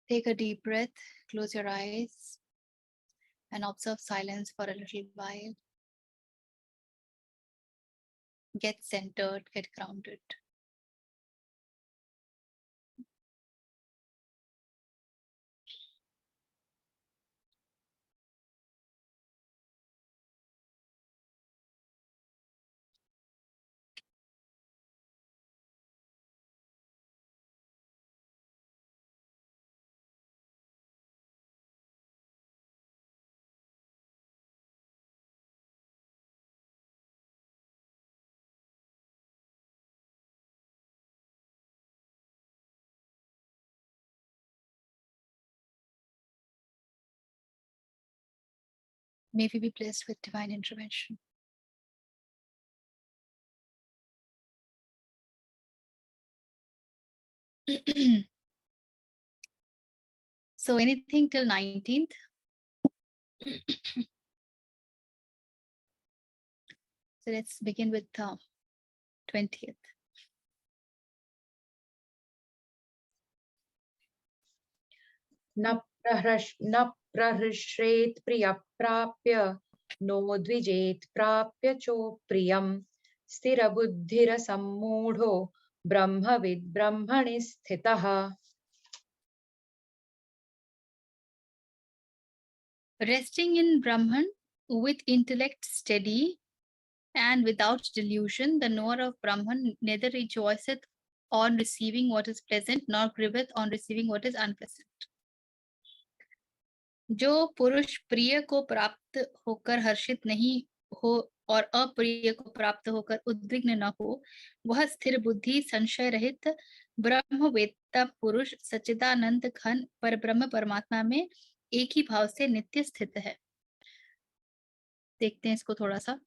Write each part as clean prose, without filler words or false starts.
Take a deep breath, close your eyes, and observe silence for a little while. Get centered, get grounded. May we be blessed with divine intervention. So anything till 19th? So let's begin with 20th. न प्रहृष्येत् प्रिय प्राप्य no द्विजेत् प्राप्य चोप्रियम् स्थिरबुद्धिरसम्मूढो ब्रह्मविद् ब्रह्मणि स्थितः. Resting in Brahman with intellect steady and without delusion, the knower of Brahman neither rejoiceth on receiving what is pleasant nor grieveth on receiving what is unpleasant. जो पुरुष प्रिय को प्राप्त होकर हर्षित नहीं हो और अप्रिय को प्राप्त होकर उद्विग्न न हो, वह स्थिर बुद्धि संशय रहित ब्रह्मवेत्ता पुरुष सच्चिदानंद घन पर ब्रह्म परमात्मा में एक ही भाव से नित्य स्थित है. देखते हैं इसको थोड़ा सा.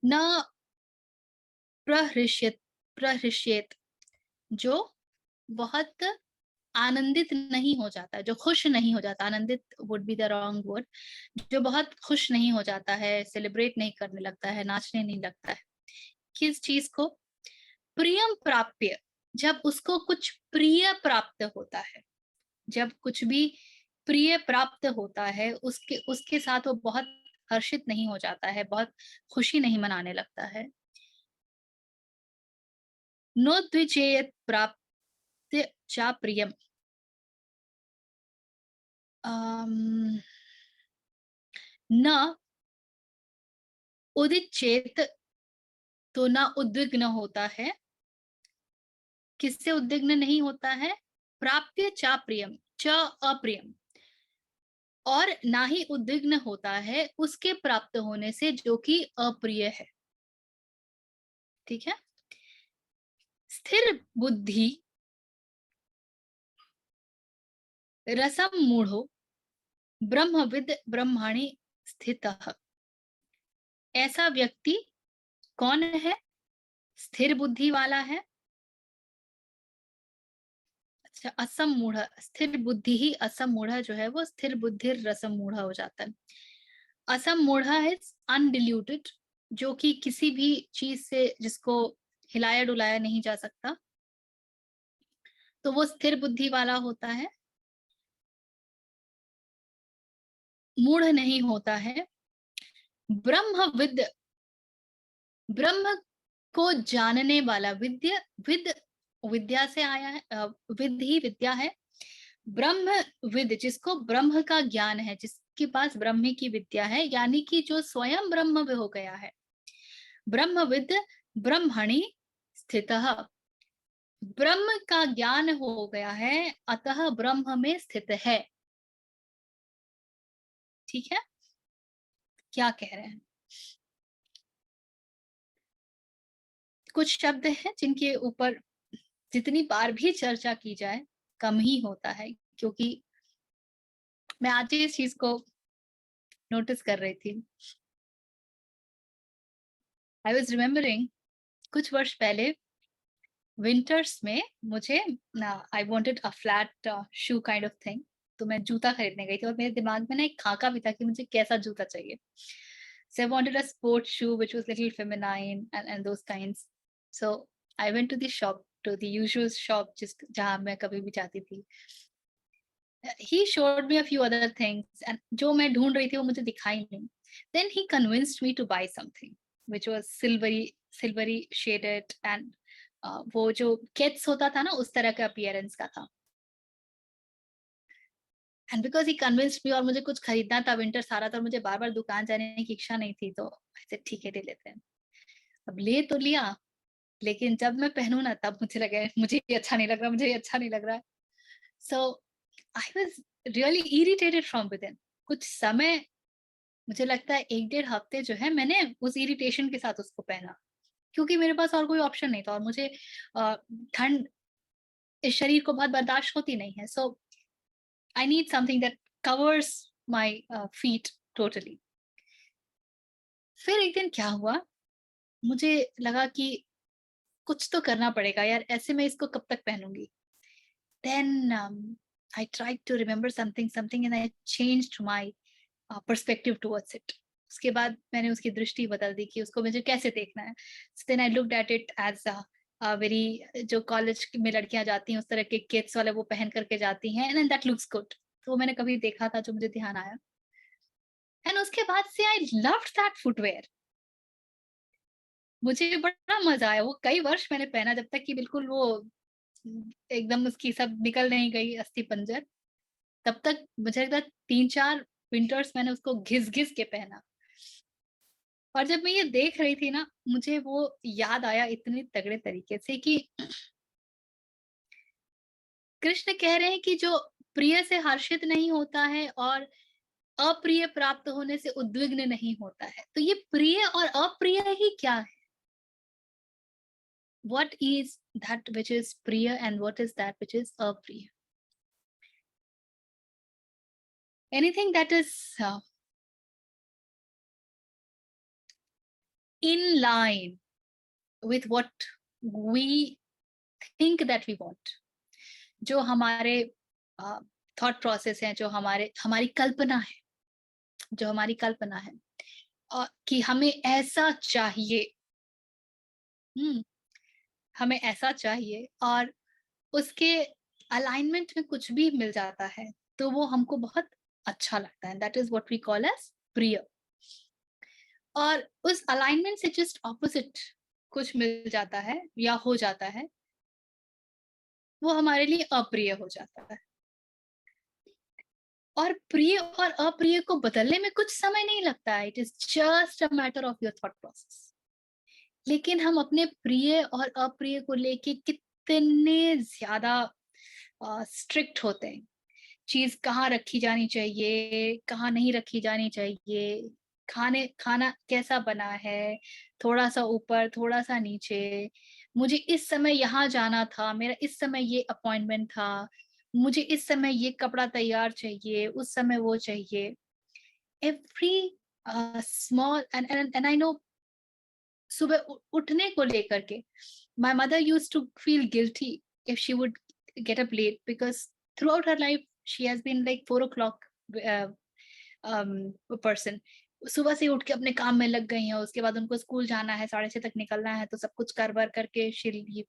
न प्रहृष्येत, जो बहुत आनंदित नहीं हो जाता, जो खुश नहीं हो जाता. आनंदित would be the wrong word. जो बहुत खुश नहीं हो जाता है, सेलिब्रेट नहीं करने लगता है, नाचने नहीं लगता है. किस चीज को? प्रियम प्राप्य, जब उसको कुछ प्रिय प्राप्त होता है, जब कुछ भी प्रिय प्राप्त होता है, उसके साथ वो बहुत हर्षित नहीं हो जाता है, बहुत खुशी नहीं मनाने लगता है. नो द्विजेयत प्राप्त चा प्रियम, न उदित चेत, तो ना उद्विग्न होता है. किससे उद्विग्न नहीं होता है? प्राप्य चा प्रियम, च अप्रियम, और ना ही उद्विग्न होता है उसके प्राप्त होने से जो कि अप्रिय है. ठीक है. स्थिर बुद्धि रसम मूढ़ो ब्रह्मविद ब्रह्माणि स्थितः. ऐसा व्यक्ति कौन है? स्थिर बुद्धि वाला है. अच्छा, असम मूढ़, स्थिर बुद्धि ही असम मूढ़ जो है वो स्थिर बुद्धि रसम मूढ़ हो जाता है. असम मूढ़ है अनडिल्यूटेड, जो कि किसी भी चीज से जिसको हिलाया डुलाया नहीं जा सकता, तो वो स्थिर बुद्धि वाला होता है. मूढ़ नहीं होता है. ब्रह्मविद, ब्रह्म को जानने वाला. विद विद्या से आया है, विद ही विद्या है. ब्रह्म विद, जिसको ब्रह्म का ज्ञान है, जिसके पास ब्रह्म की विद्या है, यानी कि जो स्वयं ब्रह्म हो गया है. ब्रह्मविद ब्रह्मणि स्थितः, ब्रह्म का ज्ञान हो गया है, अतः ब्रह्म में स्थित है. ठीक है. क्या कह रहे हैं? कुछ शब्द हैं जिनके ऊपर जितनी बार भी चर्चा की जाए कम ही होता है, क्योंकि मैं आज ही इस चीज को नोटिस कर रही थी. आई वॉज रिमेम्बरिंग, कुछ वर्ष पहले विंटर्स में मुझे I wanted a flat shoe kind of thing, तो मैं जूता खरीदने गई थी और मेरे दिमाग में ना एक खाका भी था कि मुझे कैसा जूता चाहिए. So I wanted a sports shoe which was little feminine and those kinds. So I went to the shop to the usual shop जहाँ मैं कभी भी जाती थी. He showed me a few other things and जो मैं ढूंढ रही थी वो मुझे दिखाई नहीं. Then he convinced me to buy something which was silvery shaded and वो जो Keds होता था ना उस तरह का appearance का था. And because he convinced me और मुझे कुछ खरीदना था, विंटर सारा था और मुझे बार-बार दुकान जाने की इच्छा नहीं थी, तो I said ठीक है ले लेते हैं. अब ले तो लिया, लेकिन जब मैं पहनूँ ना तब मुझे लगा मुझे ये अच्छा नहीं लग रहा, मुझे ये अच्छा नहीं लग रहा है. So I was really irritated from within. कुछ समय मुझे लगता है 1 डेढ़ हफ्ते जो है मैंने उस इरिटेशन के साथ उसको पहना, क्योंकि मेरे पास और कोई ऑप्शन नहीं था और मुझे ठंड इस शरीर को बहुत बर्दाश्त होती नहीं है. So I need something that covers my feet totally. फिर एक दिन क्या हुआ, मुझे लगा कि कुछ तो करना पड़ेगा यार, ऐसे मैं इसको कब तक पहनूंगी. Then I tried to remember something and I changed my perspective towards it. उसके बाद मैंने उसकी दृष्टि बदल दी कि उसको मुझे कैसे देखना है. So then I looked at it as a very जो कॉलेज में लड़कियां जाती हैं उस तरह के किड्स वाले वो पहन करके जाती हैं, and then that looks good. तो वो मैंने कभी देखा था जो मुझे ध्यान आया. And उसके बाद से I loved that footwear. मुझे बड़ा मजा आया, वो कई वर्ष मैंने पहना जब तक कि बिल्कुल वो एकदम उसकी सब निकल नहीं गई अस्थि पंजर. तब तक मुझे लगता है 3-4 विंटर्स मैंने उसको घिस-घिस के पहना. और जब मैं ये देख रही थी ना, मुझे वो याद आया इतने तगड़े तरीके से कि कृष्ण कह रहे हैं कि जो प्रिय से हर्षित नहीं होता है और अप्रिय प्राप्त होने से उद्विग्न नहीं होता है. तो ये प्रिय और अप्रिय ही क्या है? What is that which is priya and what is that which is apriya? Anything that is in line with what we think that we want, जो हमारे थॉट प्रोसेस हैं, जो हमारी कल्पना है, जो हमारी कल्पना है कि हमें ऐसा चाहिए. हमें ऐसा चाहिए और उसके अलाइनमेंट में कुछ भी मिल जाता है तो वो हमको बहुत अच्छा लगता है. That is what we call as प्रिय. और उस अलाइनमेंट से जस्ट ऑपोजिट कुछ मिल जाता है या हो जाता है, वो हमारे लिए अप्रिय हो जाता है. और प्रिय और अप्रिय को बदलने में कुछ समय नहीं लगता है. It is just a matter of your thought process. लेकिन हम अपने प्रिय और अप्रिय को लेके कितने ज्यादा स्ट्रिक्ट होते हैं. चीज कहाँ रखी जानी चाहिए, कहाँ नहीं रखी जानी चाहिए, खाना कैसा बना है, थोड़ा सा ऊपर थोड़ा सा नीचे, मुझे इस समय यहाँ जाना था, मेरा इस समय ये अपॉइंटमेंट था, मुझे इस समय ये कपड़ा तैयार चाहिए, उस समय वो चाहिए. Every small and I know. सुबह उठने को लेकर के my mother used to feel guilty if she would get up late because throughout her life she has been like 4 o'clock uh, person. सुबह से उठ के अपने काम में लग गई हैं, उसके बाद उनको स्कूल जाना है, 6:30 तक निकलना है, तो सब कुछ कर वर करके she'll leave.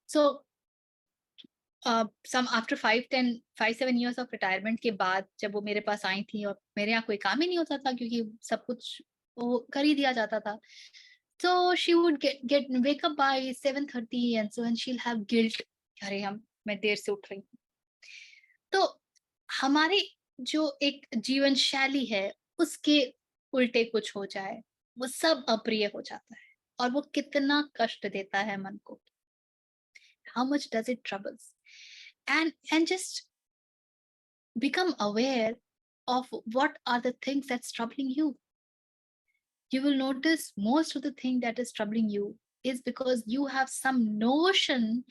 So some after 5-7 years of retirement के बाद जब वो मेरे पास आई थी और मेरे यहाँ कोई काम ही नहीं होता था क्योंकि सब कुछ वो कर ही दिया जाता था. So she would wake up by 7:30 and so and she'll have guilt. अरे मैं देर से उठ रही हूँ. तो हमारी जो एक जीवन शैली है उसके उल्टे कुछ हो जाए, वो सब अप्रिय हो जाता है और वो कितना कष्ट देता है मन को. How much does it troubles? And just become aware of what are the things that's troubling you. You will notice most of the thing that is troubling you is because you have some notion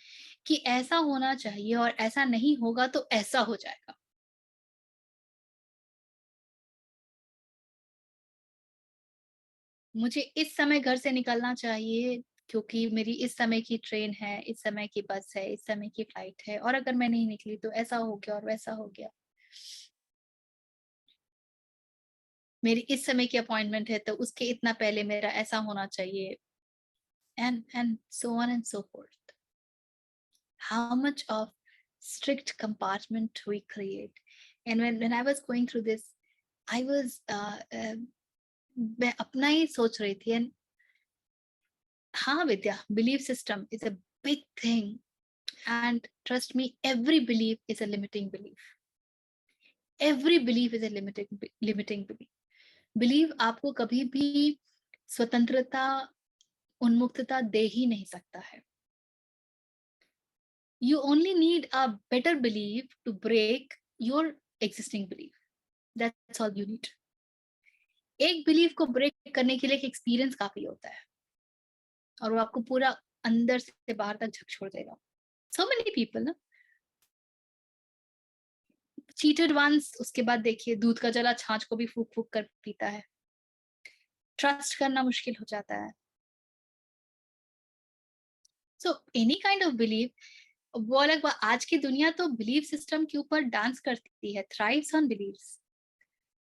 कि ऐसा होना चाहिए और ऐसा नहीं होगा तो ऐसा हो जाएगा. मुझे इस समय घर से निकलना चाहिए क्योंकि मेरी इस समय की ट्रेन है, इस समय की बस है, इस समय की फ्लाइट है, और अगर मैं नहीं निकली तो ऐसा हो गया और वैसा हो गया. मेरी इस समय की अपॉइंटमेंट है तो उसके इतना पहले मेरा ऐसा होना चाहिए. And so on and so fourth. how much of strict compartment we create. And when I was going through this, I was मैं अपना ही सोच रही थी. And हाँ विद्या, belief system is a big thing, and trust me, every belief is a limiting belief. Every belief is a limiting belief. Belief आपको कभी भी स्वतंत्रता, उन्मुक्तता दे ही नहीं सकता है. You only need a better belief to break your existing belief. That's all you need. एक belief को break करने के लिए एक एक्सपीरियंस काफी होता है, और वो आपको पूरा अंदर से बाहर तक झकझोर देगा. So many people ना cheated once, उसके बाद देखिए दूध का जला छाछ को भी फूक फूक कर पीता है. ट्रस्ट करना मुश्किल हो जाता है. So any kind of belief, वो अलग बात. आज की दुनिया तो बिलीफ सिस्टम के ऊपर डांस करती है, thrives on beliefs,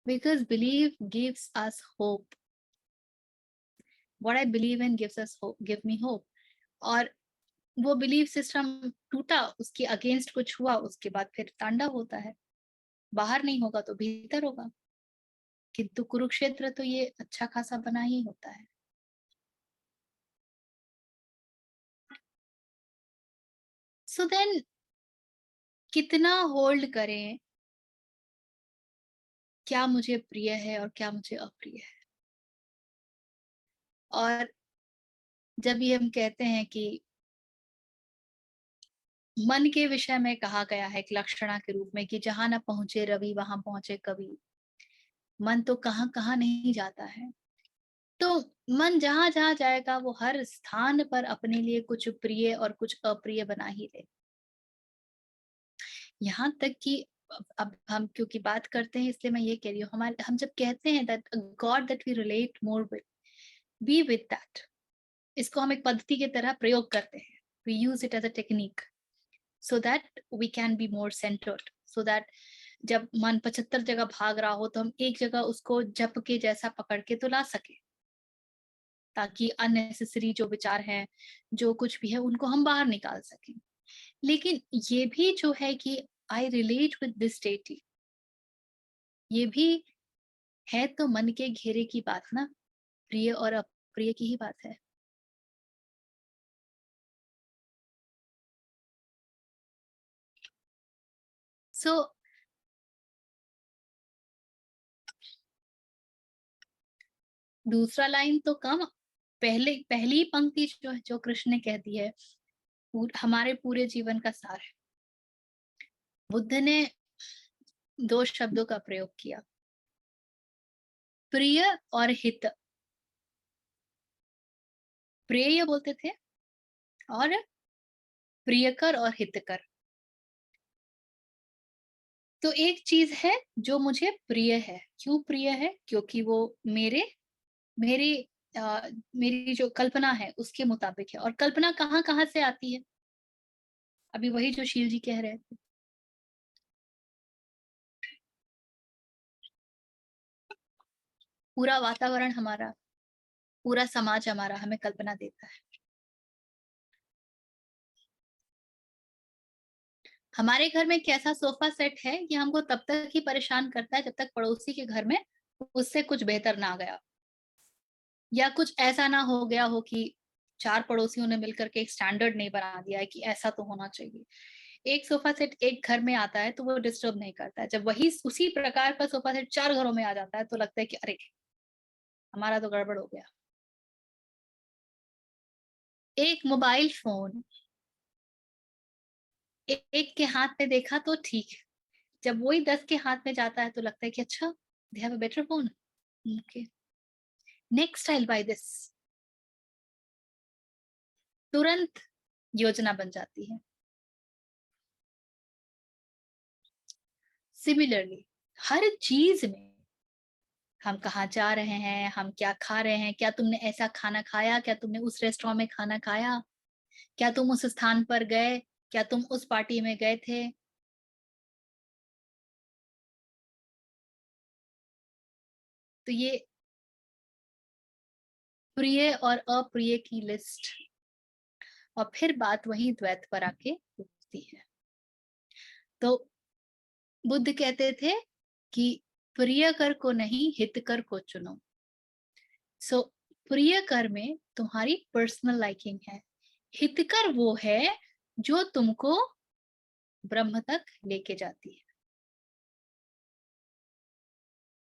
because belief gives us hope. What I believe in gives us hope, give me hope. और वो बिलीफ सिस्टम टूटा, उसके अगेंस्ट कुछ हुआ, उसके बाद फिर तांडव होता है. बाहर नहीं होगा तो भीतर होगा. किंतु कुरुक्षेत्र तो ये अच्छा खासा बना ही होता है. सो देन कितना होल्ड करें, क्या मुझे प्रिय है और क्या मुझे अप्रिय है. और जब ये हम कहते हैं कि मन के विषय में कहा गया है एक लक्षणा के रूप में कि जहां ना पहुंचे रवि वहां पहुंचे कवि. मन तो कहाँ कहाँ नहीं जाता है. तो मन जहां जहां जाएगा वो हर स्थान पर अपने लिए कुछ प्रिय और कुछ अप्रिय बना ही ले. यहाँ तक कि अब हम क्योंकि बात करते हैं इसलिए मैं ये कह रही हूँ, हमारे हम जब कहते हैं that God that we relate more with, be with that. इसको हम एक पद्धति की तरह प्रयोग करते हैं. We use it as a technique so that we can be more centered, so that जब मन 75 जगह भाग रहा हो तो हम एक जगह उसको जप के जैसा पकड़ के तो ला सके, ताकि अननेसेसरी जो विचार हैं, जो कुछ भी है, उनको हम बाहर निकाल सकें. लेकिन ये भी जो है कि I relate with this deity, ये भी है तो मन के घेरे की बात ना, प्रिय और अप्रिय की ही बात है. सो दूसरा लाइन तो कम, पहली पंक्ति जो है, जो कृष्ण ने कह दी है, हमारे पूरे जीवन का सार है. बुद्ध ने 2 शब्दों का प्रयोग किया, प्रिय और हित. प्रेय बोलते थे और प्रियकर और हितकर. तो एक चीज है जो मुझे प्रिय है. क्यों प्रिय है? क्योंकि वो मेरे मेरी मेरी जो कल्पना है उसके मुताबिक है. और कल्पना कहाँ कहाँ से आती है? अभी वही जो शील जी कह रहे थे, पूरा वातावरण हमारा, पूरा समाज हमारा हमें कल्पना देता है. हमारे घर में कैसा सोफा सेट है ये हमको तब तक ही परेशान करता है जब तक पड़ोसी के घर में उससे कुछ बेहतर ना गया, या कुछ ऐसा ना हो गया हो कि 4 पड़ोसियों ने मिलकर के एक स्टैंडर्ड नहीं बना दिया है कि ऐसा तो होना चाहिए. एक सोफा सेट एक घर में आता है तो वो डिस्टर्ब नहीं करता है. जब वही उसी प्रकार का सोफा सेट 4 घरों में आ जाता है तो लगता है कि अरे हमारा तो गड़बड़ हो गया. एक मोबाइल फोन एक के हाथ में देखा तो ठीक है, जब वही 10 के हाथ में जाता है तो लगता है कि अच्छा they have a better phone, okay next I will by this. तुरंत योजना बन जाती है. सिमिलरली हर चीज में, हम कहाँ जा रहे हैं, हम क्या खा रहे हैं, क्या तुमने ऐसा खाना खाया, क्या तुमने उस रेस्टोरेंट में खाना खाया, क्या तुम उस स्थान पर गए, क्या तुम उस पार्टी में गए थे. तो ये प्रिय और अप्रिय की लिस्ट. और फिर बात वही द्वैत पर आके रुकती है। तो बुद्ध कहते थे कि प्रिय कर को नहीं, हित कर को चुनो। सो प्रिय कर में तुम्हारी पर्सनल लाइकिंग है, हितकर वो है जो तुमको ब्रह्म तक लेके जाती है।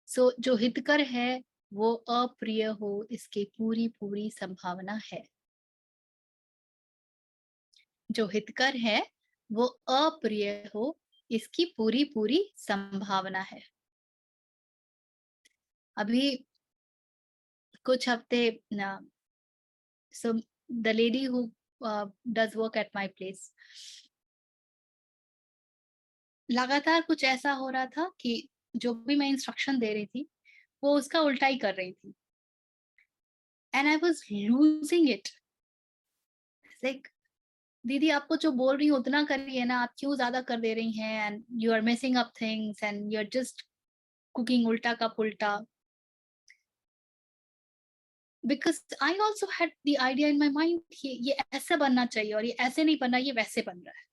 सो जो हितकर है वो अप्रिय हो, इसकी पूरी पूरी संभावना है। जो हितकर है वो अप्रिय हो, इसकी पूरी पूरी संभावना है। अभी कुछ हफ्ते ना, so the lady who does work at my place, लगातार कुछ ऐसा हो रहा था कि जो भी मैं इंस्ट्रक्शन दे रही थी वो उसका उल्टा ही कर रही थी, and I was losing it. Like दीदी आपको जो बोल रही हूँ उतना करिए ना, आप क्यों ज्यादा कर दे रही हैं, and you are missing up things and you are just cooking उल्टा का पुल्टा। Because I also had the idea in my mind कि ये ऐसा बनना चाहिए और ये ऐसे नहीं बनना, ये वैसे बन रहा है।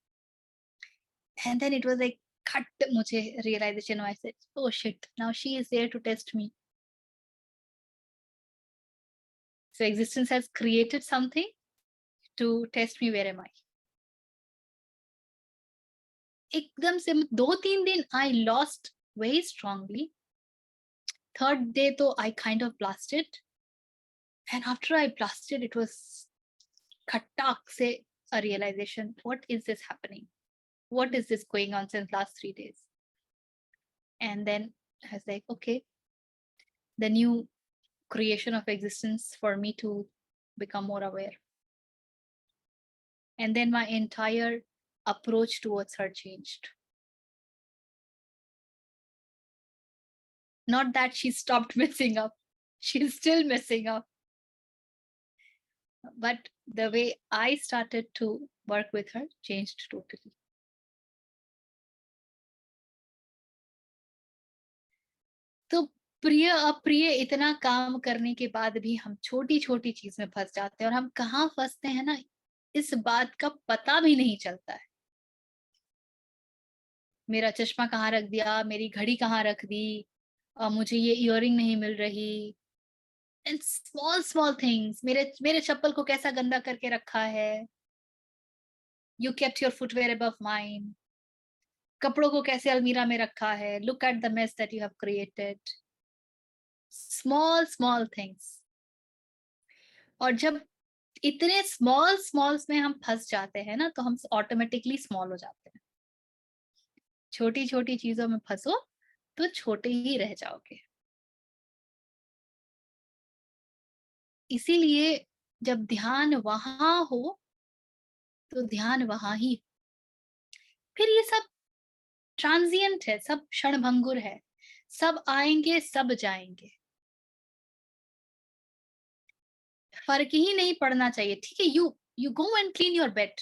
And then it was like cut, मुझे realization हुआ, I said, oh shit, now she is there to test me. So existence has created something to test me, where am I? एकदम से 2-3 दिन I lost very strongly. Third day तो I kind of blasted. And after I blasted, it was khatak se a realization, what is this happening? What is this going on since last 3 days? And then I was like, okay, the new creation of existence for me to become more aware. And then my entire approach towards her changed. Not that she stopped messing up, she's still messing up. But the way I started to work with her changed totally. तो प्रिय अप्रिय इतना काम करने के बाद भी हम छोटी छोटी चीज में फंस जाते हैं, और हम कहाँ फंसते हैं ना, इस बात का पता भी नहीं चलता है। मेरा चश्मा कहाँ रख दिया, मेरी घड़ी कहाँ रख दी, मुझे ये इयररिंग नहीं मिल रही, एंड स्मॉल स्मॉल थिंग्स, मेरे मेरे चप्पल को कैसा गंदा करके रखा है, you kept your footwear above mine, कपड़ों को कैसे अलमीरा में रखा है, look at the mess that you have created. Small small things. और जब इतने स्मॉल स्मॉल्स में हम फंस जाते हैं ना, तो हम ऑटोमेटिकली स्मॉल हो जाते हैं। छोटी छोटी चीजों में फंसो तो छोटे ही रह जाओगे। इसीलिए जब ध्यान वहां हो तो ध्यान वहां ही। फिर ये सब ट्रांजिएंट है, सब क्षणभंगुर है, सब आएंगे सब जाएंगे, फर्क ही नहीं पड़ना चाहिए। ठीक है, you go and clean your bed,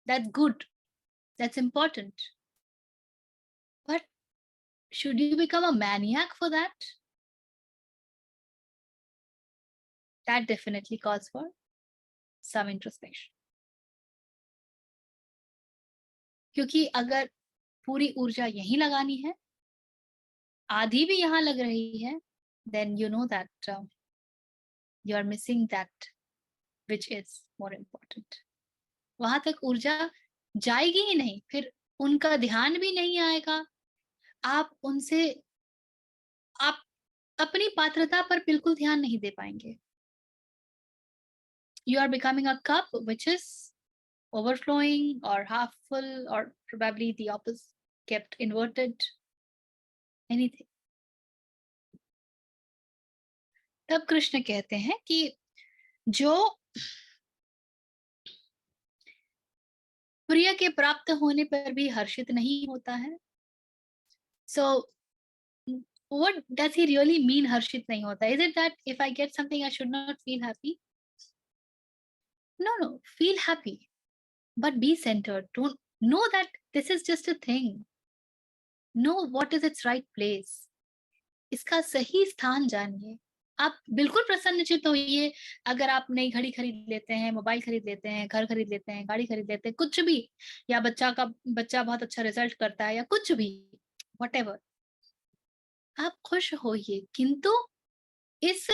that's good, that's important, but should you become a maniac for that? That definitely calls for some introspection. क्योंकि अगर पूरी ऊर्जा यहीं लगानी है, आधी भी यहाँ लग रही है, then you know that you are missing that which is more important. वहां तक ऊर्जा जाएगी ही नहीं, फिर उनका ध्यान भी नहीं आएगा, आप उनसे, आप अपनी पात्रता पर बिल्कुल ध्यान नहीं दे पाएंगे। You are becoming a cup which is overflowing or half full, or probably the opposite, kept inverted, anything. तब कृष्ण कहते हैं कि जो प्रिय के प्राप्त होने पर भी हर्षित नहीं होता है, so what does he really mean हर्षित नहीं होता? Is it that if I get something I should not feel happy? No, feel happy, but be centered. Don't know that this is just a thing. Know what is its right place. इसका सही स्थान जानिए, आप बिल्कुल प्रसन्नचित्त होइए अगर आप नई घड़ी खरीद लेते हैं, मोबाइल खरीद लेते हैं, घर खरीद लेते हैं, गाड़ी खरीद लेते हैं, कुछ भी, या बच्चा बहुत अच्छा रिजल्ट करता है या कुछ भी, व्हाटएवर, आप खुश होइए, किंतु इस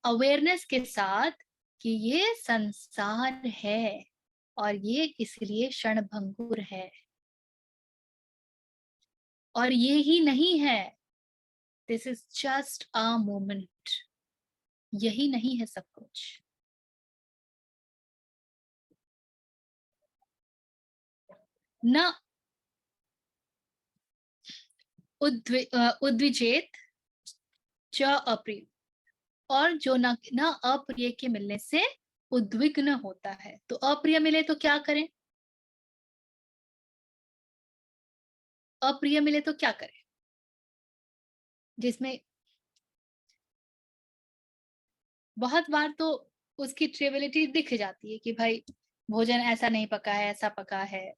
अवेयरनेस के साथ कि ये संसार है और ये इसलिए क्षणभंगुर है और ये ही नहीं है, this is just a moment, यही नहीं है सब कुछ। न उद्विजेत च अप्रिय, और जो न अप्रिय के मिलने से उद्विग्न होता है। तो अप्रिय मिले तो क्या करें? अप्रिय मिले तो क्या करें? जिसमें बहुत बार तो उसकी ट्रिविलिटी दिख जाती है कि भाई भोजन ऐसा नहीं पका है, ऐसा पका है,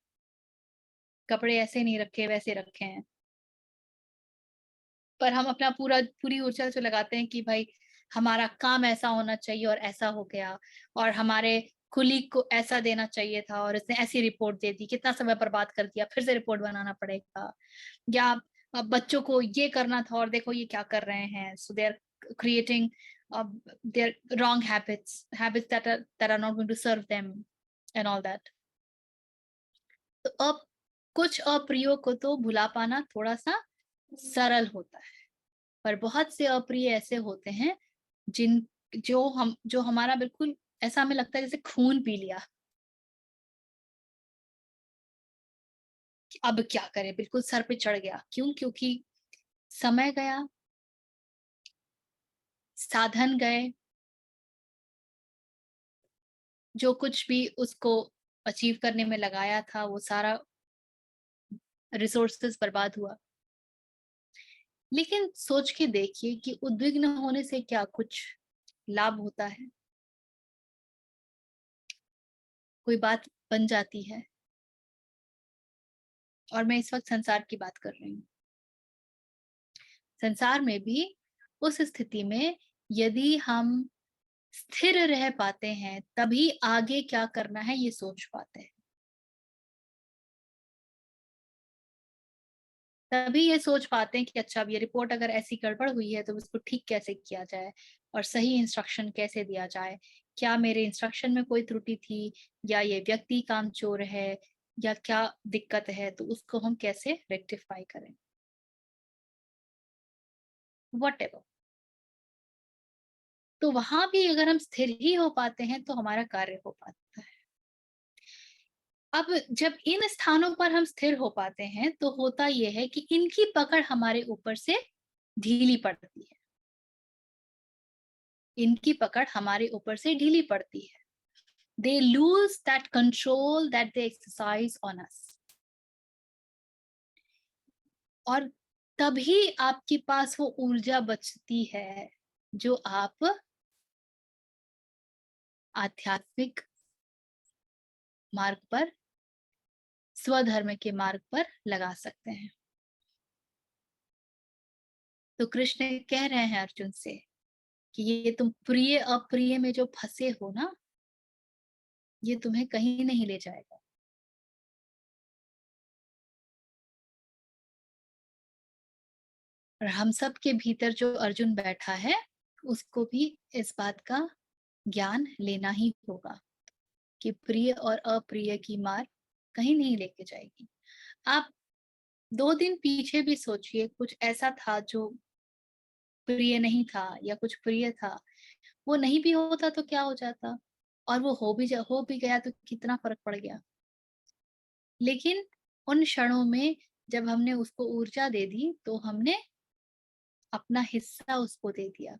कपड़े ऐसे नहीं रखे, वैसे रखे हैं। पर हम अपना पूरी ऊर्जा जो लगाते हैं कि भाई हमारा काम ऐसा होना चाहिए और ऐसा हो गया, और हमारे कुलीग को ऐसा देना चाहिए था और इसने ऐसी रिपोर्ट दे दी, कितना समय बर्बाद कर दिया, फिर से रिपोर्ट बनाना पड़ेगा। या बच्चों को ये करना था और देखो ये क्या कर रहे हैं, so they are creating their wrong habits that are not going to serve them and all that. तो अब कुछ अप्रियो को तो भुला पाना थोड़ा सा सरल होता है, पर बहुत से अप्रिय ऐसे होते हैं जिन जो हमारा बिल्कुल ऐसा हमें लगता है जैसे खून पी लिया कि अब क्या करें, बिल्कुल सर पे चढ़ गया। क्यों? क्योंकि समय गया, साधन गए, जो कुछ भी उसको अचीव करने में लगाया था वो सारा रिसोर्सेस बर्बाद हुआ। लेकिन सोच के देखिए कि उद्विग्न होने से क्या कुछ लाभ होता है? कोई बात बन जाती है? और मैं इस वक्त संसार की बात कर रही हूँ। संसार में भी उस स्थिति में यदि हम स्थिर रह पाते हैं तभी आगे क्या करना है ये सोच पाते हैं, तभी ये सोच पाते हैं कि अच्छा अब ये रिपोर्ट अगर ऐसी गड़बड़ हुई है तो उसको ठीक कैसे किया जाए और सही इंस्ट्रक्शन कैसे दिया जाए। क्या मेरे इंस्ट्रक्शन में कोई त्रुटि थी, या ये व्यक्ति कामचोर है, या क्या दिक्कत है, तो उसको हम कैसे रेक्टिफाई करें, वट एवर। तो वहां भी अगर हम स्थिर ही हो पाते हैं तो हमारा कार्य हो पाता है। अब जब इन स्थानों पर हम स्थिर हो पाते हैं तो होता यह है कि इनकी पकड़ हमारे ऊपर से ढीली पड़ती है, इनकी पकड़ हमारे ऊपर से ढीली पड़ती है। They lose that control that they exercise on us, और तभी आपके पास वो ऊर्जा बचती है जो आप आध्यात्मिक मार्ग पर, स्वधर्म के मार्ग पर लगा सकते हैं। तो कृष्ण कह रहे हैं अर्जुन से कि ये तुम प्रिय अप्रिय में जो फंसे हो ना, ये तुम्हें कहीं नहीं ले जाएगा। और हम सब के भीतर जो अर्जुन बैठा है उसको भी इस बात का ज्ञान लेना ही होगा कि प्रिय और अप्रिय की मार कहीं नहीं लेके जाएगी। आप 2 दिन पीछे भी सोचिए, कुछ ऐसा था जो प्रिय नहीं था या कुछ प्रिय था, वो नहीं भी होता तो क्या हो जाता, और वो हो भी गया तो कितना फर्क पड़ गया। लेकिन उन क्षणों में जब हमने उसको ऊर्जा दे दी तो हमने अपना हिस्सा उसको दे दिया,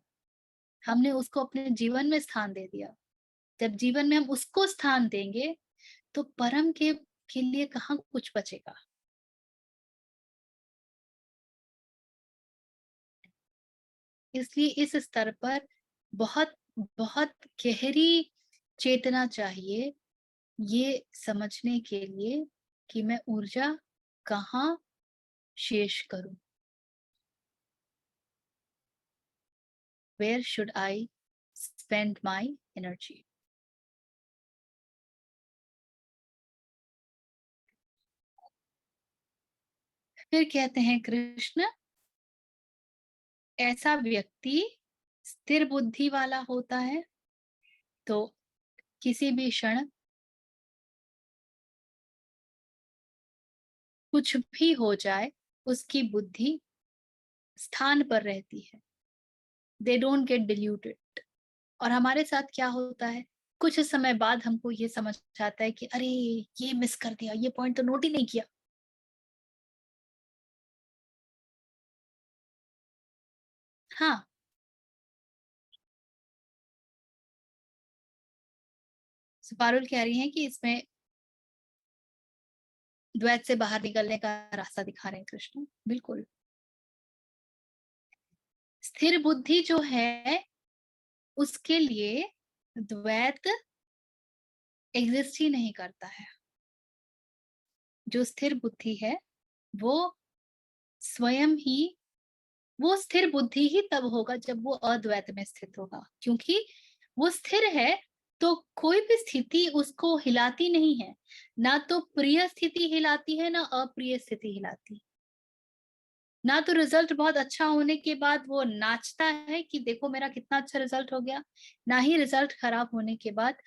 हमने उसको अपने जीवन में स्थान दे दिया। जब जीवन में हम उसको स्थान देंगे तो परम के लिए कहाँ कुछ बचेगा। इसलिए इस स्तर पर बहुत बहुत गहरी चेतना चाहिए ये समझने के लिए कि मैं ऊर्जा कहाँ शेष करूं। where should I spend my energy? फिर कहते हैं कृष्ण, ऐसा व्यक्ति स्थिर बुद्धि वाला होता है, तो किसी भी क्षण कुछ भी हो जाए, उसकी बुद्धि स्थान पर रहती है। They don't get diluted. और हमारे साथ क्या होता है, कुछ समय बाद हमको ये समझ आता है कि अरे ये मिस कर दिया, ये पॉइंट तो नोट ही नहीं किया। हाँ, पारुल कह रही हैं कि इसमें द्वैत से बाहर निकलने का रास्ता दिखा रहे हैं कृष्ण। बिल्कुल, स्थिर बुद्धि जो है उसके लिए द्वैत एग्जिस्ट ही नहीं करता है। जो स्थिर बुद्धि है वो स्वयं ही, वो स्थिर बुद्धि ही तब होगा जब वो अद्वैत में स्थित होगा, क्योंकि वो स्थिर है तो कोई भी स्थिति उसको हिलाती नहीं है। ना तो प्रिय स्थिति हिलाती है, ना अप्रिय स्थिति हिलाती। ना तो रिजल्ट बहुत अच्छा होने के बाद वो नाचता है कि देखो मेरा कितना अच्छा रिजल्ट हो गया, ना ही रिजल्ट खराब होने के बाद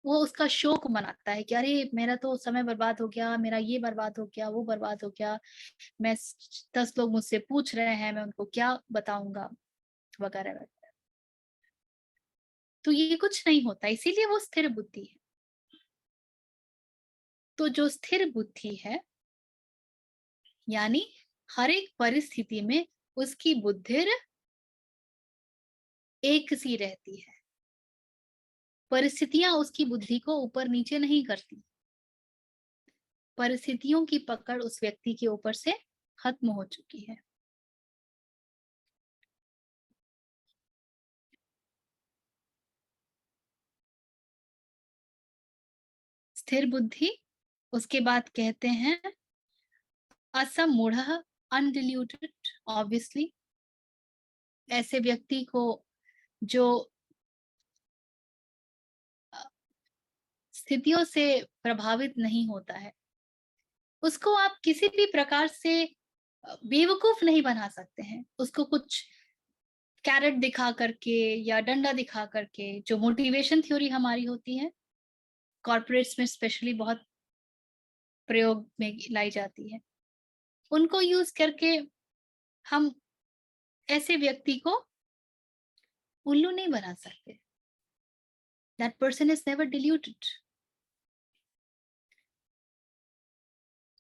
वो उसका शोक मनाता है कि अरे मेरा तो समय बर्बाद हो गया, मेरा ये बर्बाद हो गया, वो बर्बाद हो गया, मैं 10 लोग मुझसे पूछ रहे हैं, मैं उनको क्या बताऊंगा, वगैरह वगैरह। तो ये कुछ नहीं होता, इसीलिए वो स्थिर बुद्धि है। तो जो स्थिर बुद्धि है, यानी हर एक परिस्थिति में उसकी बुद्धि एक सी रहती है। परिस्थितियां उसकी बुद्धि को ऊपर नीचे नहीं करती। परिस्थितियों की पकड़ उस व्यक्ति के ऊपर से खत्म हो चुकी है। स्थिर बुद्धि, उसके बाद कहते हैं असमूढ़, अनडिल्यूटेड। ऑब्वियसली ऐसे व्यक्ति को जो स्थितियों से प्रभावित नहीं होता है, उसको आप किसी भी प्रकार से बेवकूफ नहीं बना सकते हैं। उसको कुछ कैरेट दिखा करके या डंडा दिखा करके, जो मोटिवेशन थ्योरी हमारी होती है कॉर्पोरेट्स में स्पेशली बहुत प्रयोग में लाई जाती है, उनको यूज करके हम ऐसे व्यक्ति को उल्लू नहीं बना सकते। That person is never diluted.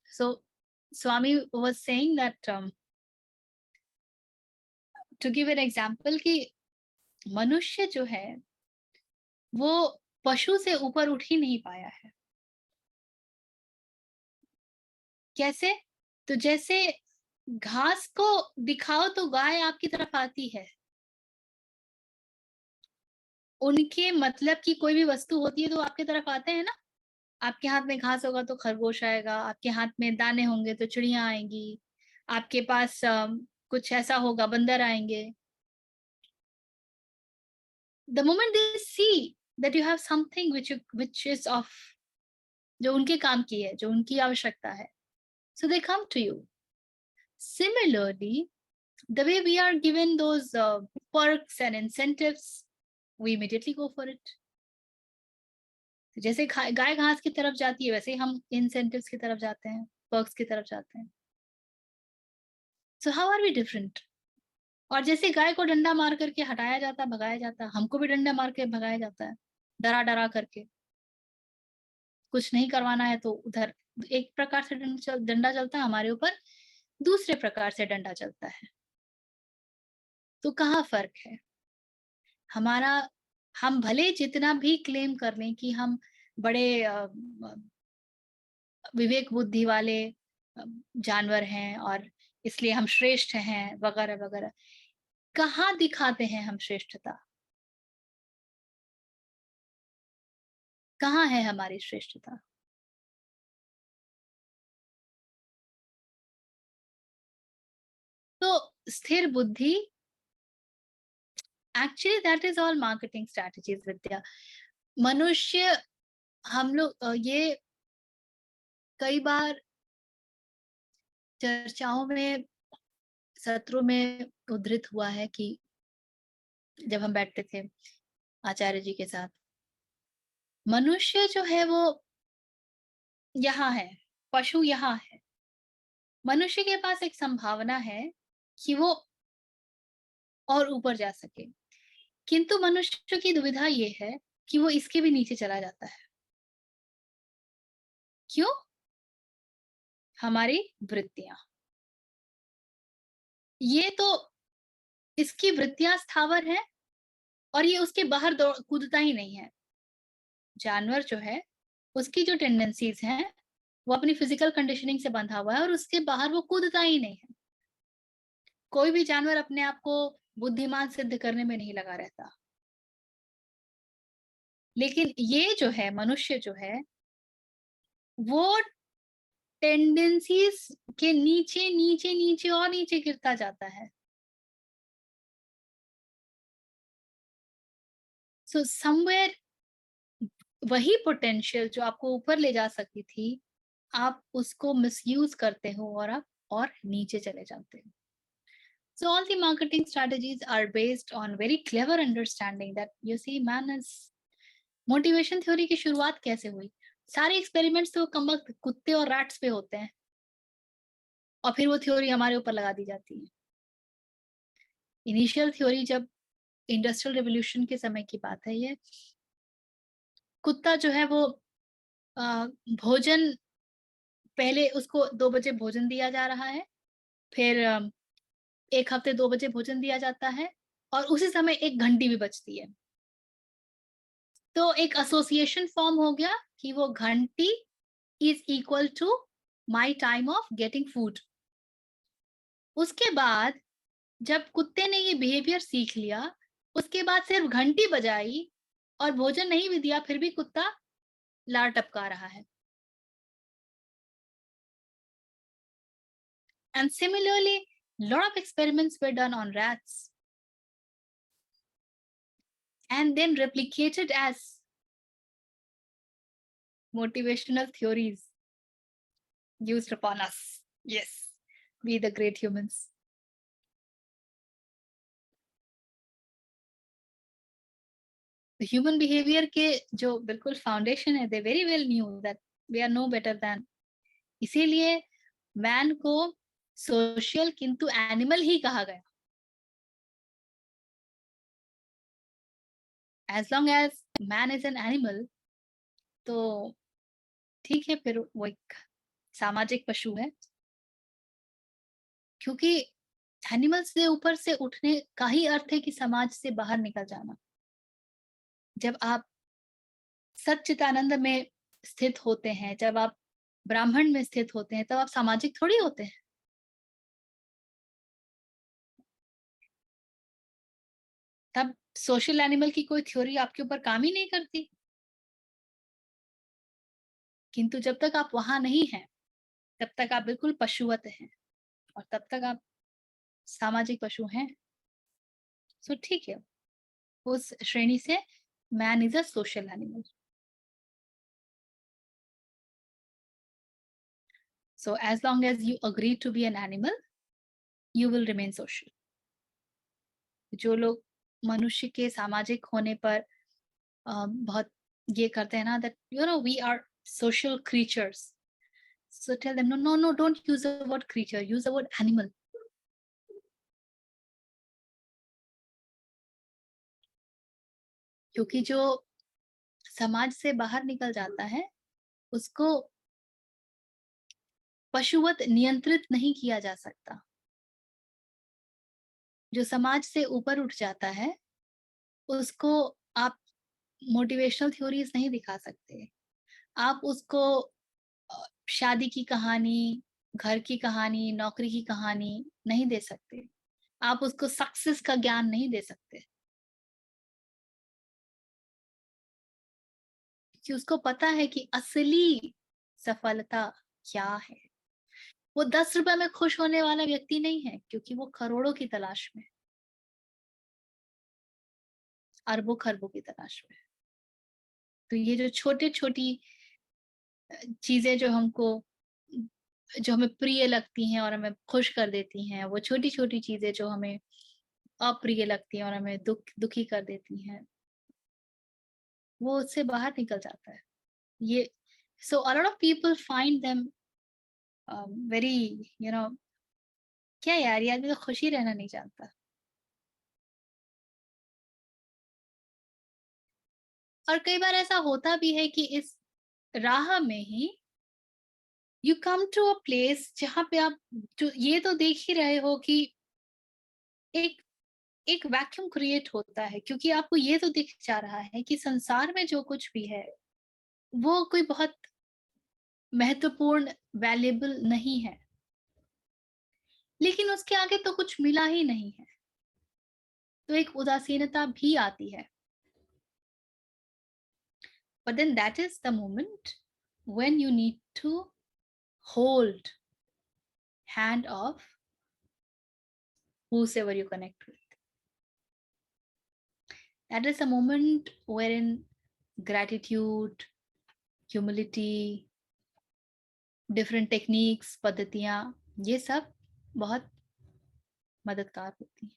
So Swami was saying that, to give an example, कि मनुष्य जो है वो पशु से ऊपर उठ ही नहीं पाया है। कैसे? तो जैसे घास को दिखाओ तो गाय आपकी तरफ आती है। उनके मतलब की कोई भी वस्तु होती है तो आपकी तरफ आते हैं ना। आपके हाथ में घास होगा तो खरगोश आएगा, आपके हाथ में दाने होंगे तो चिड़िया आएंगी, आपके पास कुछ ऐसा होगा बंदर आएंगे। The moment they see that you have something which is of, जो उनके काम की है, जो उनकी आवश्यकता है, so they come to you. Similarly, the way we are given those perks and incentives, we immediately go for it. जैसे गाय घास की तरफ जाती है, वैसे हम इंसेंटिव्स की तरफ जाते हैं, पर्क्स की तरफ जाते हैं। So how are we different? और जैसे गाय को डंडा मार करके हटाया जाता, भगाया जाता, हमको भी डंडा मार के भगाया जाता है, डरा डरा करके। कुछ नहीं करवाना है तो उधर एक प्रकार से डंडा चलता है हमारे ऊपर, दूसरे प्रकार से डंडा चलता है। तो कहाँ फर्क है हमारा? हम भले जितना भी क्लेम कर लें कि हम बड़े विवेक बुद्धि वाले जानवर हैं और इसलिए हम श्रेष्ठ हैं, वगैरह वगैरह, कहाँ दिखाते हैं हम श्रेष्ठता? कहाँ है हमारी श्रेष्ठता? तो स्थिर बुद्धि actually that is all marketing strategies विद्या। मनुष्य, हम लोग ये कई बार चर्चाओं में, सत्रों में उद्धृत हुआ है कि जब हम बैठते थे आचार्य जी के साथ, मनुष्य जो है वो यहाँ है, पशु यहाँ है। मनुष्य के पास एक संभावना है कि वो और ऊपर जा सके, किंतु मनुष्य की दुविधा ये है कि वो इसके भी नीचे चला जाता है। क्यों? हमारी वृत्तियां। ये तो, इसकी वृत्तियां स्थावर है और ये उसके बाहर कूदता ही नहीं है। जानवर जो है, उसकी जो टेंडेंसीज हैं, वो अपनी फिजिकल कंडीशनिंग से बंधा हुआ है और उसके बाहर वो कूदता ही नहीं है। कोई भी जानवर अपने आप को बुद्धिमान सिद्ध करने में नहीं लगा रहता। लेकिन ये जो है, मनुष्य जो है, वो टेंडेंसीज के नीचे नीचे नीचे और नीचे गिरता जाता है। सो समवेयर वही पोटेंशियल जो आपको ऊपर ले जा सकती थी, आप उसको मिसयूज करते हो और आप और नीचे चले जाते हो। So all the marketing strategies are based on very clever understanding that you see man is motivation theory की शुरुआत कैसे हुई? सारे एक्सपेरिमेंट्स तो कमबख्त कुत्ते और रैट्स पे होते हैं और फिर वो थ्योरी हमारे ऊपर लगा दी जाती है। इनिशियल थ्योरी जब इंडस्ट्रियल रिवॉल्यूशन के समय की बात है ये, कुत्ता जो है वो भोजन, पहले उसको 2 बजे भोजन दिया जा रहा है, फिर 1 हफ्ते 2 बजे भोजन दिया जाता है और उसी समय 1 घंटी भी बजती है। तो एक एसोसिएशन फॉर्म हो गया कि वो घंटी is equal to my time of getting food. उसके बाद जब कुत्ते ने ये बिहेवियर सीख लिया, उसके बाद सिर्फ घंटी बजाई और भोजन नहीं भी दिया, फिर भी कुत्ता लार टपका रहा है। And similarly, lot of experiments were done on rats and then replicated as motivational theories used upon us. Yes, we the great humans. The human behavior के जो बिल्कुल फाउंडेशन है, they very well knew that we are no better than. इसीलिए man को social किंतु animal ही कहा गया। As long as man is an animal, तो ठीक है, फिर वो एक सामाजिक पशु है, क्योंकि एनिमल्स से ऊपर से उठने का ही अर्थ है कि समाज से बाहर निकल जाना। जब आप सच्चिदानंद में स्थित होते हैं, जब आप ब्राह्मण में स्थित होते हैं, तब आप सामाजिक थोड़ी होते हैं। तब सोशल एनिमल की कोई थ्योरी आपके ऊपर काम ही नहीं करती। किंतु जब तक आप वहां नहीं हैं, तब तक आप बिल्कुल पशुवत हैं और तब तक आप सामाजिक पशु हैं। सो ठीक है, उस श्रेणी से man is a social animal. So as long as you agree to be an animal, you will remain social. जो लोग मनुष्य के सामाजिक होने पर बहुत ये करते हैं ना, that you know we are social creatures. So tell them no, don't use the word creature, use the word animal. क्योंकि जो समाज से बाहर निकल जाता है, उसको पशुवत नियंत्रित नहीं किया जा सकता। जो समाज से ऊपर उठ जाता है, उसको आप मोटिवेशनल थ्योरीज नहीं दिखा सकते। आप उसको शादी की कहानी, घर की कहानी, नौकरी की कहानी नहीं दे सकते। आप उसको सक्सेस का ज्ञान नहीं दे सकते, क्योंकि उसको पता है कि असली सफलता क्या है। वो 10 रुपए में खुश होने वाला व्यक्ति नहीं है, क्योंकि वो करोड़ों की तलाश में। अरबों खरबों की तलाश में। तो ये जो छोटी-छोटी चीज़ें जो हमें प्रिय लगती हैं और हमें खुश कर देती हैं, वो छोटी-छोटी चीज़ें जो हमें अप्रिय लगती हैं और हमें दुखी कर देती हैं, वो उससे बाहर निकल जाता है। ये so a lot of people find them very you know क्या यार, ये आदमी तो खुश ही रहना नहीं जानता। और कई बार ऐसा होता भी है कि इस राह में ही you come to a place जहाँ पे आप जो ये तो देख ही रहे हो कि एक एक वैक्यूम क्रिएट होता है, क्योंकि आपको ये तो दिख जा रहा है कि संसार में जो कुछ भी है वो कोई बहुत महत्वपूर्ण वैल्यूएबल नहीं है, लेकिन उसके आगे तो कुछ मिला ही नहीं है, तो एक उदासीनता भी आती है। But then that is the moment when you need to hold hand of whosoever you connect with. That is a moment wherein gratitude, humility, different techniques, पद्धतियाँ, ये सब बहुत मददगार होती हैं।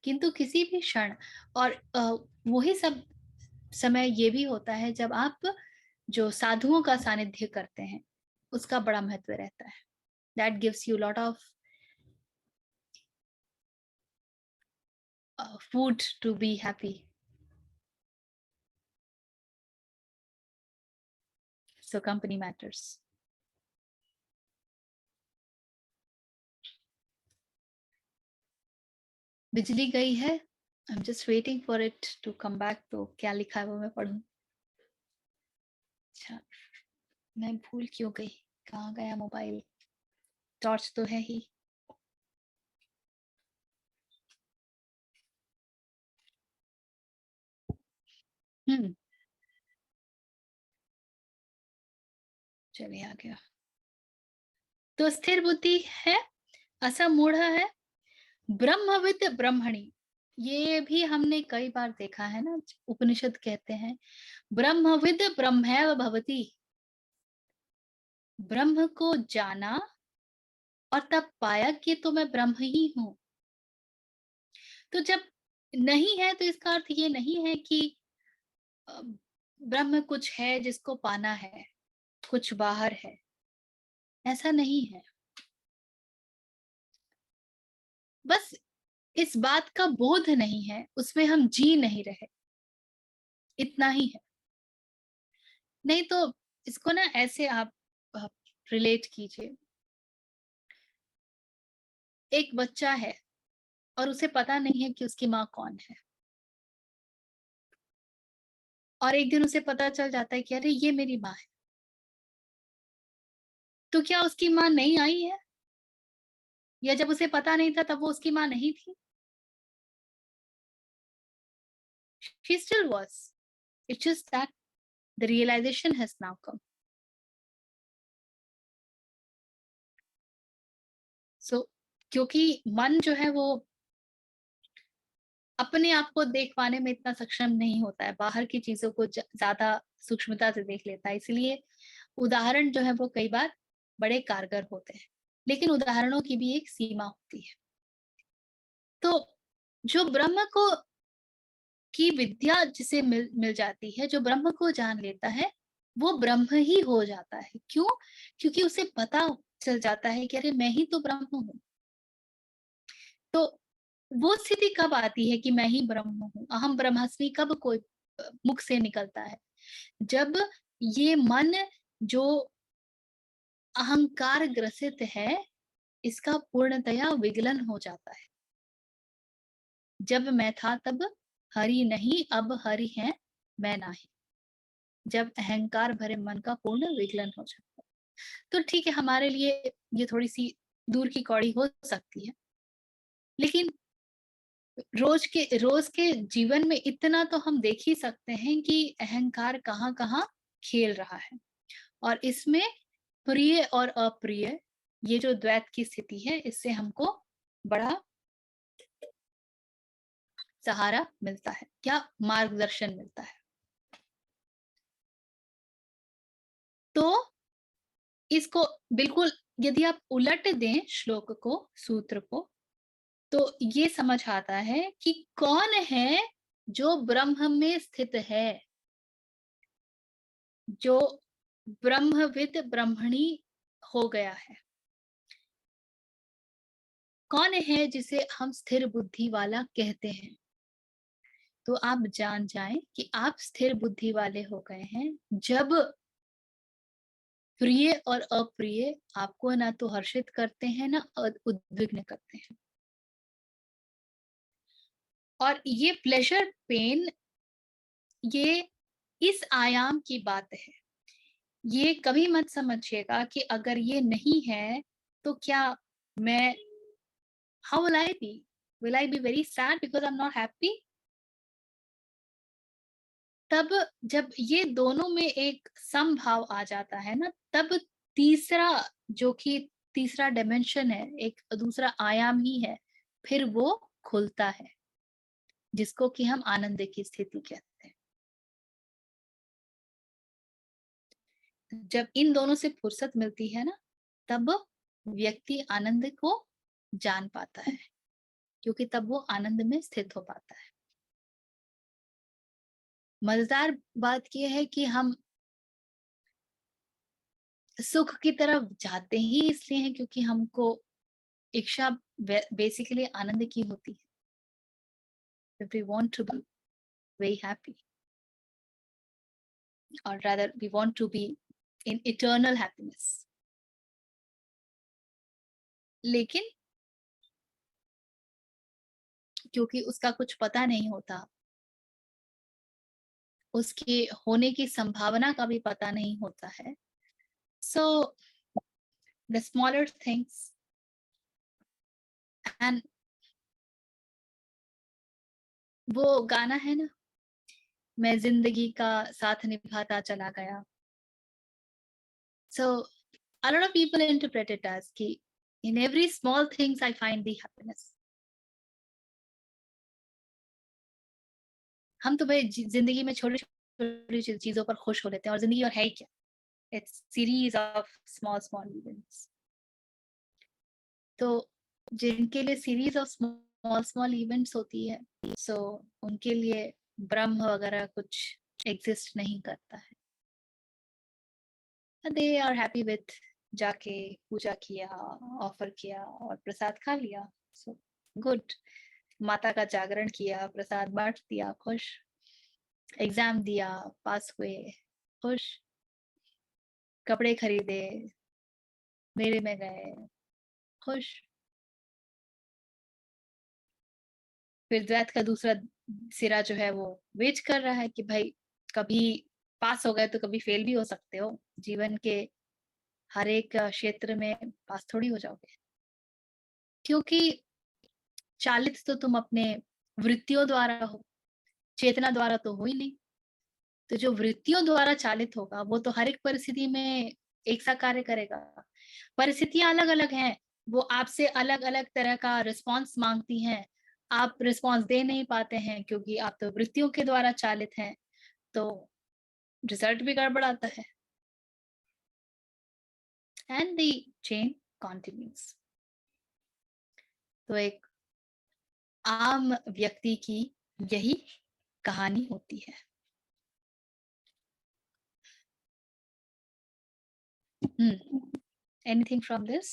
किंतु किसी भी क्षण और वही सब समय ये भी होता है जब आप जो साधुओं का सानिध्य करते हैं, उसका बड़ा महत्व रहता है। That gives you a lot of food to be happy. So company matters. बिजली गई है। I am just waiting for it to come back. तो क्या लिखा है वो मैं पढ़ूं। अच्छा, मैं भूल क्यों गई, कहाँ गया मोबाइल। टॉर्च तो है ही। हम्म, चलिए आ गया। तो स्थिर बुद्धि है, असमूढ़ है, ब्रह्मविद ब्रह्मणि। ये भी हमने कई बार देखा है ना, उपनिषद कहते हैं ब्रह्मविद ब्रह्मैव भवति। ब्रह्म को जाना और तब पाया कि तो मैं ब्रह्म ही हूं। तो जब नहीं है तो इसका अर्थ ये नहीं है कि अ, ब्रह्म कुछ है जिसको पाना है, कुछ बाहर है, ऐसा नहीं है। बस इस बात का बोध नहीं है, उसमें हम जी नहीं रहे, इतना ही है। नहीं तो इसको ना ऐसे आप रिलेट कीजिए। एक बच्चा है और उसे पता नहीं है कि उसकी माँ कौन है, और एक दिन उसे पता चल जाता है कि अरे ये मेरी माँ है। तो क्या उसकी माँ नहीं आई है, या जब उसे पता नहीं था तब वो उसकी माँ नहीं थी? She still was. It's just that the realization has now come. So क्योंकि मन जो है वो अपने आप को देख पाने में इतना सक्षम नहीं होता है, बाहर की चीजों को ज्यादा सूक्ष्मता से देख लेता है, इसलिए उदाहरण जो है वो कई बार बड़े कारगर होते हैं, लेकिन उदाहरणों की भी एक सीमा होती है। तो जो ब्रह्म को की विद्या जिसे मिल जाती है, जो ब्रह्म को जान लेता है, वो ब्रह्म ही हो जाता है। क्यों? क्योंकि उसे पता चल जाता है कि अरे मैं ही तो ब्रह्म हूँ। तो वो स्थिति कब आती है कि मैं ही ब्रह्म हूँ, अहम ब्रह्मास्मि कब कोई मुख से निकलता है? जब ये मन जो अहंकार ग्रसित है, इसका पूर्णतया विगलन हो जाता है। जब मैं था तब हरि नहीं, अब हरि है मैं नाही। जब अहंकार भरे मन का पूर्ण विगलन हो जाता है। तो ठीक है, हमारे लिए ये थोड़ी सी दूर की कौड़ी हो सकती है, लेकिन रोज के जीवन में इतना तो हम देख ही सकते हैं कि अहंकार कहाँ कहाँ खेल रहा है, और इसमें प्रिय और अप्रिय ये जो द्वैत की स्थिति है, इससे हमको बड़ा सहारा मिलता है, क्या मार्गदर्शन मिलता है। तो इसको बिल्कुल यदि आप उलट दें श्लोक को, सूत्र को, तो ये समझ आता है कि कौन है जो ब्रह्म में स्थित है, जो ब्रह्मविद ब्रह्मणी हो गया है। कौन है जिसे हम स्थिर बुद्धि वाला कहते हैं। तो आप जान जाएं कि आप स्थिर बुद्धि वाले हो गए हैं जब प्रिय और अप्रिय आपको ना तो हर्षित करते हैं ना उद्विग्न करते हैं। और ये प्लेजर पेन, ये इस आयाम की बात है। ये कभी मत समझिएगा कि अगर ये नहीं है तो क्या मैं, how will I be? Will I be very sad because I'm not happy? तब जब ये दोनों में एक समभाव आ जाता है ना, तब तीसरा, जो कि तीसरा डायमेंशन है, एक दूसरा आयाम ही है, फिर वो खुलता है, जिसको कि हम आनंद की स्थिति कहते हैं। जब इन दोनों से फुर्सत मिलती है ना, तब व्यक्ति आनंद को जान पाता है, क्योंकि तब वो आनंद में स्थित हो पाता है। मजेदार बात यह है कि हम सुख की तरफ जाते ही इसलिए हैं क्योंकि हमको इच्छा बेसिकली आनंद की होती है। If we want to be very happy, or rather we want to be in eternal happiness, लेकिन क्योंकि उसका कुछ पता नहीं होता, उसके होने की संभावना का भी पता नहीं होता है, so the smaller things, and वो गाना है ना, मैं जिंदगी का साथ निभाता चला गया। So a lot of people interpret it as कि in every small things I find the happiness. हम तो भाई जिंदगी में छोटी छोटी चीजों पर खुश हो लेते हैं, और जिंदगी और है ही क्या, it's series of small small events. तो जिनके लिए series of small small events होती है, सो उनके लिए ब्रह्म वगैरह कुछ एग्जिस्ट नहीं करता है। दे आर हैप्पी विथ जाके पूजा किया, ऑफर किया और प्रसाद खा लिया, सो गुड। माता का जागरण किया, प्रसाद बांट दिया, खुश। एग्जाम दिया, पास हुए, खुश। कपड़े खरीदे, मेले में गए, खुश। फिर द्वैत का दूसरा सिरा जो है वो वेट कर रहा है कि भाई कभी पास हो गए तो कभी फेल भी हो सकते हो, जीवन के हर एक क्षेत्र में पास थोड़ी हो जाओगे, क्योंकि चालित तो तुम अपने वृत्तियों द्वारा हो, चेतना द्वारा तो हो ही नहीं। तो जो वृत्तियों द्वारा चालित होगा वो तो हर एक परिस्थिति में एक सा कार्य करेगा। परिस्थितियां अलग अलग हैं, वो आपसे अलग अलग तरह का रिस्पॉन्स मांगती हैं, आप रिस्पॉन्स दे नहीं पाते हैं क्योंकि आप तो वृत्तियों के द्वारा चालित हैं, तो रिजल्ट भी गड़बड़ाता है। And the chain continues. तो एक आम व्यक्ति की यही कहानी होती है। Anything from this?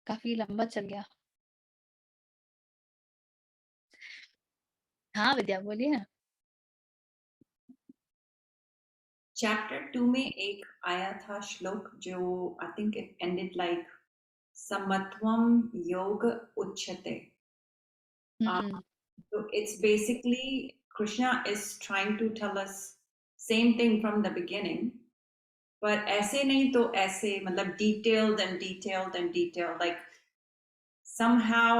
काफी लंबा चल गया। हाँ विद्या, बोलिए ना। चैप्टर 2 में एक आया था श्लोक जो I think it ended like समत्वम योग उच्यते. So it's basically Krishna is trying to tell us same thing from the beginning, पर ऐसे नहीं तो ऐसे, मतलब detailed and detailed and detailed, like somehow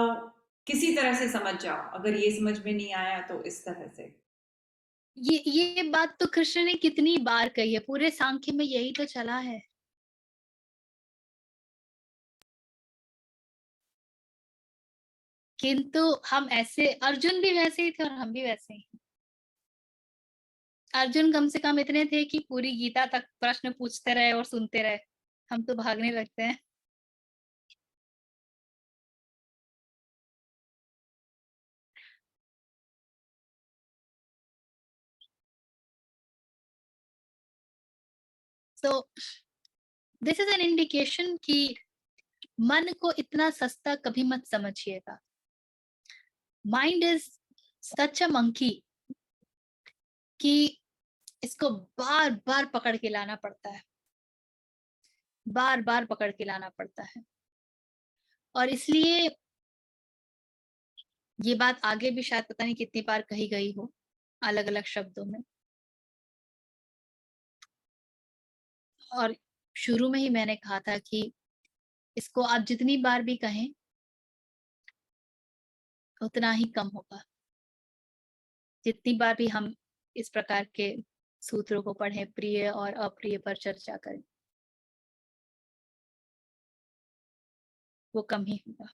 किसी तरह से समझ जाओ, अगर ये समझ में नहीं आया तो इस तरह से। ये बात तो कृष्ण ने कितनी बार कही है, पूरे सांख्य में यही तो चला है। किंतु हम ऐसे, अर्जुन भी वैसे ही थे और हम भी वैसे ही। अर्जुन कम से कम इतने थे कि पूरी गीता तक प्रश्न पूछते रहे और सुनते रहे, हम तो भागने लगते हैं। So this is an indication कि मन को इतना सस्ता कभी मत समझिएगा। Mind is such a monkey कि इसको बार बार पकड़ के लाना पड़ता है, बार बार पकड़ के लाना पड़ता है। और इसलिए ये बात आगे भी शायद पता नहीं कितनी बार कही गई हो अलग अलग शब्दों में, और शुरू में ही मैंने कहा था कि इसको आप जितनी बार भी कहें उतना ही कम होगा। जितनी बार भी हम इस प्रकार के सूत्रों को पढ़ें, प्रिय और अप्रिय पर चर्चा करें, वो कम ही होगा।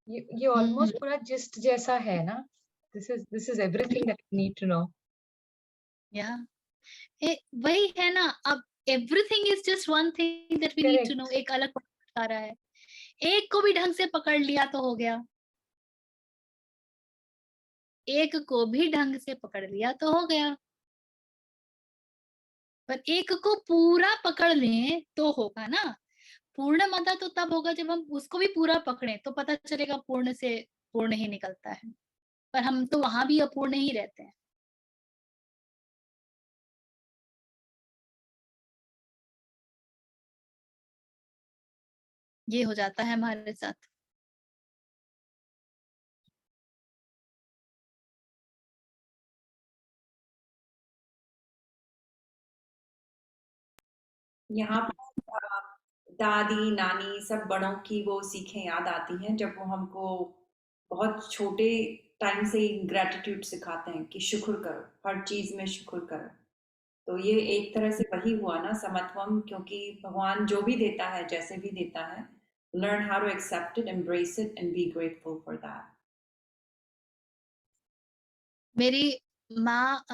ये ऑलमोस्ट पूरा जिस्ट जैसा है ना। This is everything that you need to know. या वही है ना। अब everything is just one thing that we need to know. एक अलग आ रहा है, एक को भी ढंग से पकड़ लिया तो हो गया, एक को भी ढंग से पकड़ लिया तो हो गया। पर एक को पूरा पकड़ लें तो होगा ना। पूर्णमतः तो तब होगा जब हम उसको भी पूरा पकड़े, तो पता चलेगा पूर्ण से पूर्ण ही निकलता है। पर हम तो वहां भी अपूर्ण ही रहते हैं। ये हो जाता है हमारे साथ। यहाँ पर दादी नानी सब बड़ों की वो सीखें याद आती हैं जब वो हमको बहुत छोटे टाइम से ही ग्रेटिट्यूड सिखाते हैं कि शुक्र करो, हर चीज में शुक्र करो। तो ये एक तरह से वही हुआ ना समत्वम, क्योंकि भगवान जो भी देता है जैसे भी देता है, learn how to accept it, embrace it and be grateful for that. मेरी माँ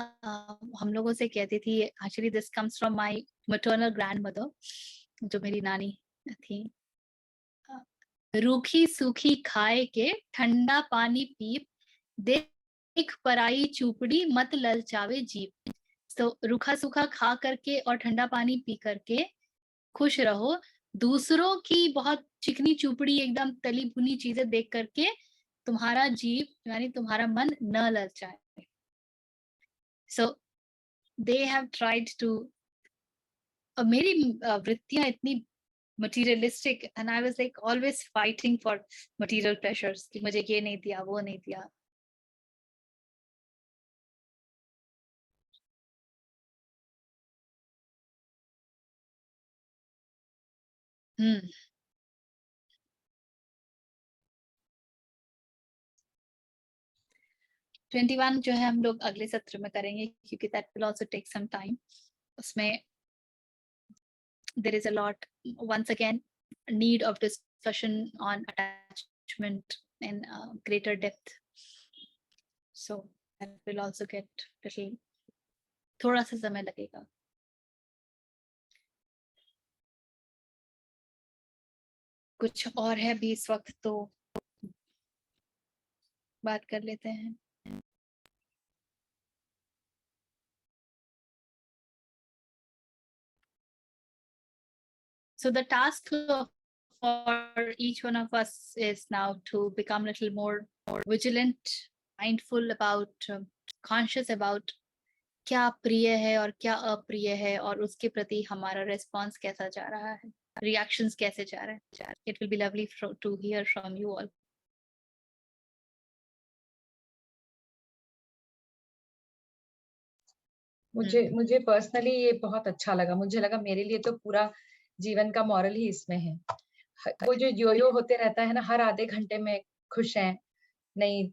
हम लोगों से कहती थी, actually this comes from my maternal grandmother, जो मेरी नानी थी, रूखी सूखी खाए के ठंडा पानी पीप, देख पराई चूपड़ी मत ललचावे जीव। तो रूखा सूखा खा करके और ठंडा पानी पी करके खुश रहो, दूसरों की बहुत चिकनी चुपड़ी एकदम तली भुनी चीजें देख करके तुम्हारा जीव यानी तुम्हारा मन न ललचाए। सो दे हैव ट्राइड टू, मेरी वृत्तियां इतनी materialistic, and I was like always fighting for material pressures कि मुझे ये नहीं दिया, वो नहीं दिया। हम्म 21 जो है हम लोग अगले सत्र में करेंगे, क्योंकि that will also take some time. उसमें there is a lot, once again, need of discussion on attachment in greater depth, so that will also get little, थोड़ा सा समय लगेगा। कुछ और है भी इस वक्त तो बात कर लेते हैं। So the task for each one of us is now to become a little more vigilant, mindful about, conscious about क्या प्रिय है और क्या अप्रिय है, और उसके प्रति हमारा रेस्पॉन्स कैसा जा रहा है, रिएक्शंस कैसे जा रहे हैं। It will be lovely to hear from you all. मुझे पर्सनली ये बहुत अच्छा लगा। मुझे लगा मेरे लिए तो पूरा जीवन का मॉरल ही इसमें है। वो जो यो होते रहता है ना, हर आधे घंटे में खुश हैं, नहीं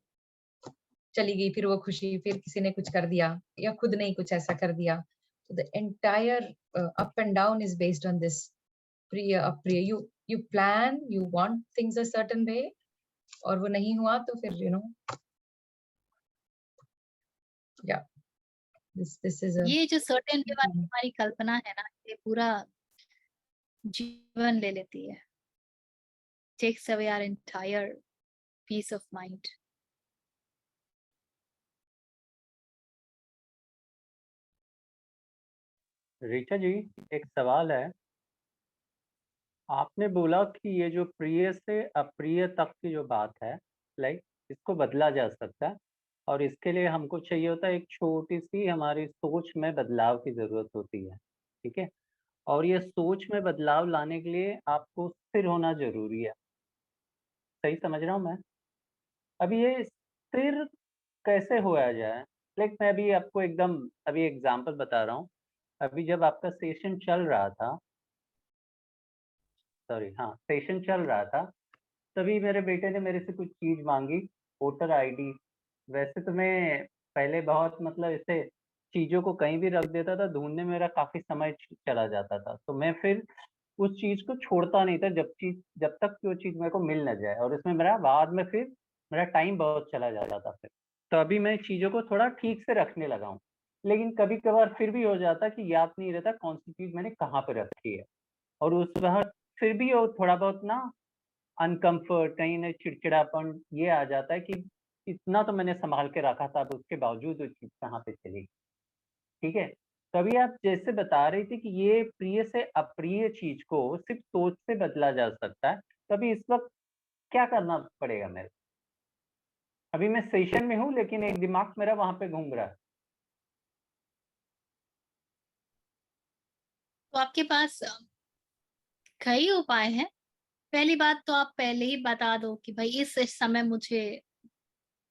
चली गई फिर वो खुशी, फिर किसी ने कुछ कर दिया या खुद ने ही कुछ ऐसा कर दिया। The entire up and down is based on this. प्रिय अप्रिय, you plan, you want things a certain way, और वो नहीं हुआ तो फिर या दिस इज अ ये जो सर्टेन वे वाली हमारी कल्पना है ना, ये पूरा जीवन ले लेती है, takes away our entire peace of mind. Richa ji, एक सवाल है। आपने बोला कि ये जो प्रिय से अप्रिय तक की जो बात है, लाइक इसको बदला जा सकता है, और इसके लिए हमको चाहिए होता है एक छोटी सी हमारी सोच में बदलाव की जरूरत होती है, ठीक है। और ये सोच में बदलाव लाने के लिए आपको स्थिर होना जरूरी है। सही समझ रहा हूँ मैं? अब ये स्थिर कैसे होया जाए? लाइक मैं अभी आपको एकदम अभी एग्जांपल बता रहा हूँ। अभी जब आपका सेशन चल रहा था, हाँ, सेशन चल रहा था, तभी मेरे बेटे ने मेरे से कुछ चीज मांगी, वोटर आईडी। वैसे तो मैं पहले बहुत मतलब ऐसे चीजों को कहीं भी रख देता था, ढूंढने में मेरा काफी समय चला जाता था, तो मैं फिर उस चीज को छोड़ता नहीं था जब तक कि वो चीज मेरे को मिल ना जाए, और इसमें मेरा बाद में फिर मेरा टाइम बहुत चला जाता था फिर। तो अभी मैं चीजों को थोड़ा ठीक से रखने लगा हूँ, लेकिन कभी कभार फिर भी हो जाता कि याद नहीं रहता कौन सी चीज मैंने कहाँ पे रखी है, और उस वक्त फिर भी वो थोड़ा बहुत ना अनकंफर्ट, कहीं ना चिड़चिड़ापन ये आ जाता है कि इतना तो मैंने संभाल के रखा था, अब उसके बावजूद वो चीज कहाँ पे चली। ठीक है। तभी आप जैसे बता रही थी कि ये प्रिय से अप्रिय चीज को सिर्फ सोच से बदला जा सकता है, तभी इस वक्त क्या करना पड़ेगा मेरे? अभी मैं सेशन में हूँ, लेकिन एक दिमाग मेरा वहां पे घूम रहा है। तो आपके पास कई उपाय हैं। पहली बात तो आप पहले ही बता दो कि भाई इस समय मुझे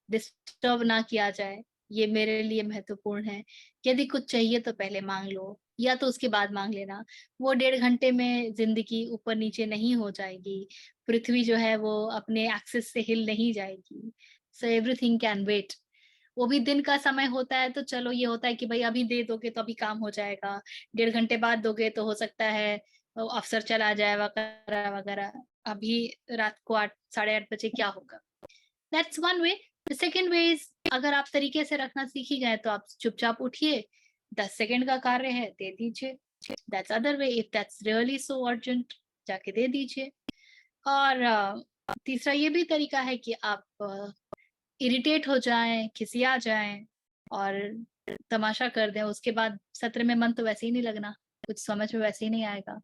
डिस्टर्ब ना किया जाए, ये मेरे लिए महत्वपूर्ण है। यदि कुछ चाहिए तो पहले मांग लो, या तो उसके बाद मांग लेना। वो 1.5 घंटे में जिंदगी ऊपर नीचे नहीं हो जाएगी, पृथ्वी जो है वो अपने एक्सिस से हिल नहीं जाएगी। So everything can wait. वो भी दिन का समय होता है तो चलो ये होता है कि भाई अभी दे दोगे तो अभी काम हो जाएगा, 1.5 घंटे बाद दोगे तो हो सकता है अफसर चला जाए वगैरह वगैरह। अभी रात को 8 साढ़े 8 बजे क्या होगा? That's one way. The second way is, अगर आप तरीके से रखना सीख ही गए तो आप चुपचाप उठिए, 10 सेकंड का कार्य है दे दीजिए। That's other way, if that's really so urgent जाके दे दीजिए। और तीसरा ये भी तरीका है कि आप इरिटेट हो जाएं, खिसिया जाएं और तमाशा कर दें, उसके बाद सत्र में मन तो वैसे ही नहीं लगना, कुछ समझ में वैसे ही नहीं आएगा।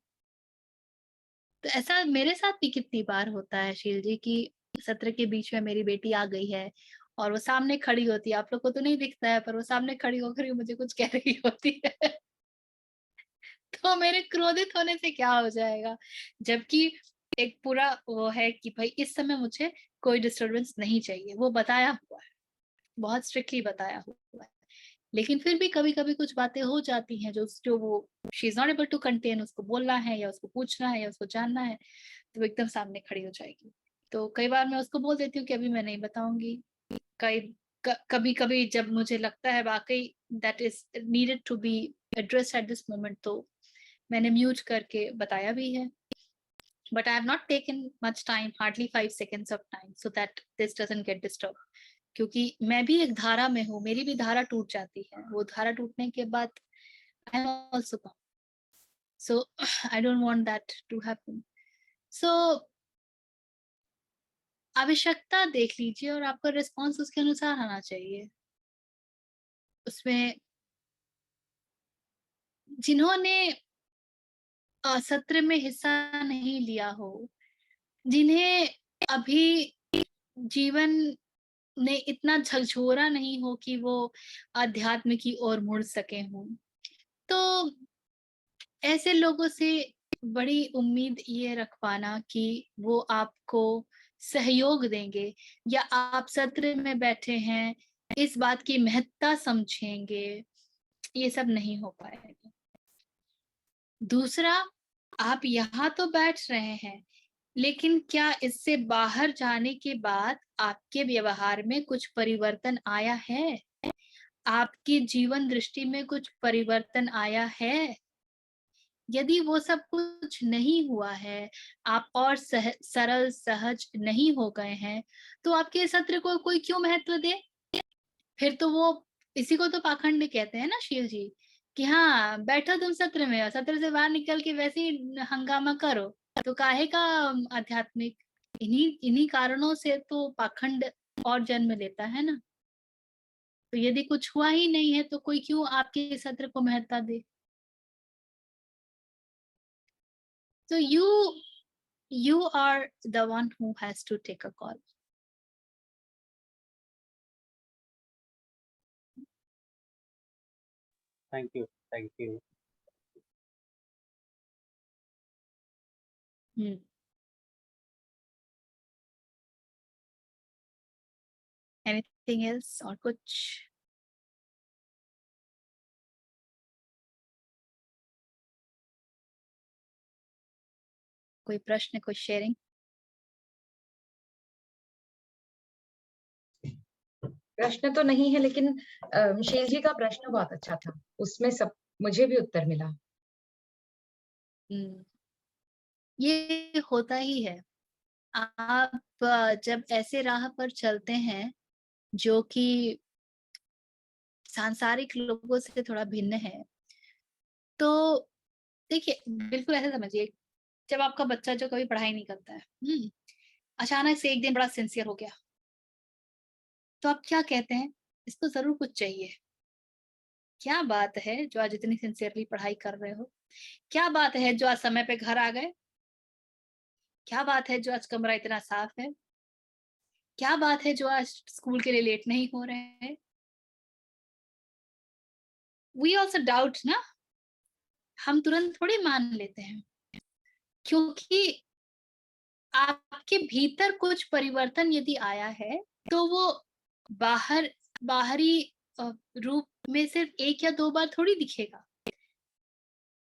तो ऐसा मेरे साथ भी कितनी बार होता है शील जी कि सत्र के बीच में मेरी बेटी आ गई है और वो सामने खड़ी होती है, आप लोग को तो नहीं दिखता है पर वो सामने खड़ी होकर ही मुझे कुछ कह रही होती है। तो मेरे क्रोधित होने से क्या हो जाएगा, जबकि एक पूरा वो है कि भाई इस समय मुझे कोई डिस्टरबेंस नहीं चाहिए, वो बताया हुआ है, बहुत स्ट्रिक्टली बताया हुआ है। लेकिन फिर भी कभी कभी कुछ बातें हो जाती हैं जो वो she is not able to contain, उसको बोलना है या उसको पूछना है या उसको जानना है, तो वो एकदम सामने खड़ी हो जाएगी। तो कई बार मैं उसको बोल देती हूँ कि अभी मैं नहीं बताऊंगी। कई कभी कभी जब मुझे लगता है वाकई that is needed to be address at this moment, तो मैंने म्यूट करके बताया भी है। But I have not taken much time, hardly 5 seconds of time, so that this doesn't get disturb. क्योंकि मैं भी एक धारा में हूँ, मेरी भी धारा टूट जाती है, वो धारा टूटने के बाद I am also gone. So I don't want that to happen. So आवश्यकता देख लीजिए और आपका रिस्पॉन्स उसके अनुसार आना चाहिए। उसमें जिन्होंने सत्र में हिस्सा नहीं लिया हो, जिन्हें अभी जीवन ने इतना झकझोरा नहीं हो कि वो अध्यात्म की ओर मुड़ सके हों, तो ऐसे लोगों से बड़ी उम्मीद ये रख पाना कि वो आपको सहयोग देंगे या आप सत्र में बैठे हैं इस बात की महत्ता समझेंगे, ये सब नहीं हो पाएगा। दूसरा, आप यहाँ तो बैठ रहे हैं, लेकिन क्या इससे बाहर जाने के बाद आपके व्यवहार में कुछ परिवर्तन आया है? आपकी जीवन दृष्टि में कुछ परिवर्तन आया है? यदि वो सब कुछ नहीं हुआ है, आप और सरल सहज नहीं हो गए हैं, तो आपके सत्र को कोई क्यों महत्व दे? फिर तो वो, इसी को तो पाखंड कहते हैं ना शिव जी, कि हाँ बैठो तुम सत्र में और सत्र से बाहर निकल के वैसे ही हंगामा करो, तो काहे का आध्यात्मिक? इन्हीं इन्हीं कारणों से तो पाखंड और जन्म लेता है ना। तो यदि कुछ हुआ ही नहीं है तो कोई क्यों आपके सत्र को महत्ता दे? So you are the one who has to take a call. Thank you, thank you. Hmm. Anything else और कुछ? कोई प्रश्न, कोई शेयरिंग? प्रश्न तो नहीं है, लेकिन शील जी का प्रश्न बहुत अच्छा था, उसमें सब मुझे भी उत्तर मिला। ये होता ही है। आप जब ऐसे राह पर चलते हैं जो कि सांसारिक लोगों से थोड़ा भिन्न है, तो देखिए बिल्कुल ऐसे समझिए, जब आपका बच्चा जो कभी पढ़ाई नहीं करता है, अचानक से एक दिन बड़ा सिंसियर हो गया, तो आप क्या कहते हैं? इसको जरूर कुछ चाहिए। क्या बात है जो आज इतनी सिंसियरली पढ़ाई कर रहे हो? क्या बात है जो आज समय पे घर आ गए? क्या बात है जो आज कमरा इतना साफ है? क्या बात है जो आज स्कूल के लिए लेट नहीं हो रहे हैं? वी ऑल्सो डाउट ना, हम तुरंत थोड़ी मान लेते हैं, क्योंकि आपके भीतर कुछ परिवर्तन यदि आया है तो वो बाहरी रूप में सिर्फ एक या दो बार थोड़ी दिखेगा,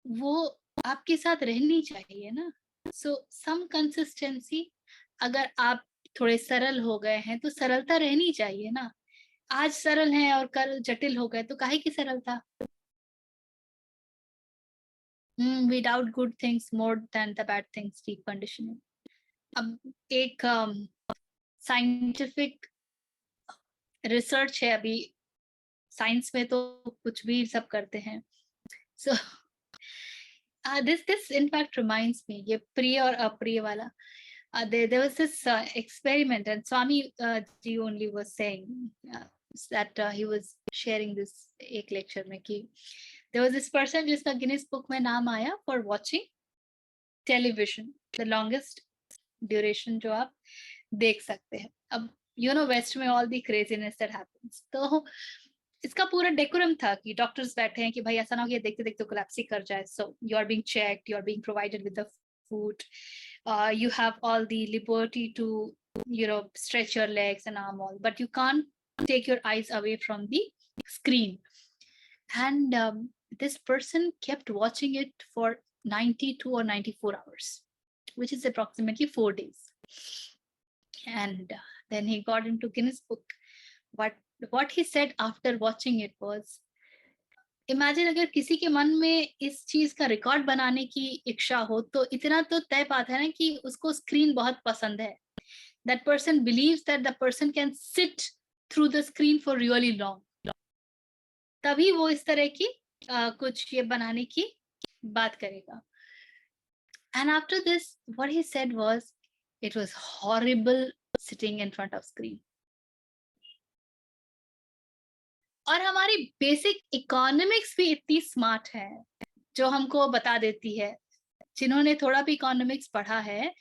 वो आपके साथ रहनी चाहिए ना। सो सम कंसिस्टेंसी, अगर आप थोड़े सरल हो गए हैं तो सरलता रहनी चाहिए ना। आज सरल हैं और कल जटिल हो गए तो काहे की सरलता? We doubt good things more than the bad things, deep conditioning. अब एक साइंटिफिक रिसर्च है, अभी साइंस में तो कुछ भी सब करते हैं। सो this in fact reminds me, ये प्रिय और अप्रिय वाला, there was this experiment and Swami ji only was saying that he was sharing this एक lecture में कि there was this person जिसका गिनीज बुक में नाम आया for watching television the longest duration जो आप देख सकते हैं। अब वेस्ट में all the craziness that happens, तो इसका पूरा डेकोरम था कि डॉक्टर्स बैठे हैं कि भाई ऐसा ना हो कि देखते देखते कोलैप्स ही कर जाए। So you are being checked, you are being provided with the food, you have all the liberty to stretch your legs and arm all, but you can't take your eyes away from the screen. And this person kept watching it for 92 or 94 hours, which is approximately 4 days. And then he got into Guinness book. What he said after watching it was, imagine अगर किसी के मन में इस चीज का record बनाने की इच्छा हो तो इतना तो तय बात है ना कि उसको स्क्रीन बहुत पसंद है। That person believes that the person can sit through the screen for really long, तभी वो इस तरह की कुछ ये बनाने की बात करेगा। And after this what he said was, it was horrible sitting in front of screen. और हमारी बेसिक इकोनॉमिक्स भी इतनी स्मार्ट है जो हमको बता देती है, जिन्होंने थोड़ा भी इकोनॉमिक्स पढ़ा है,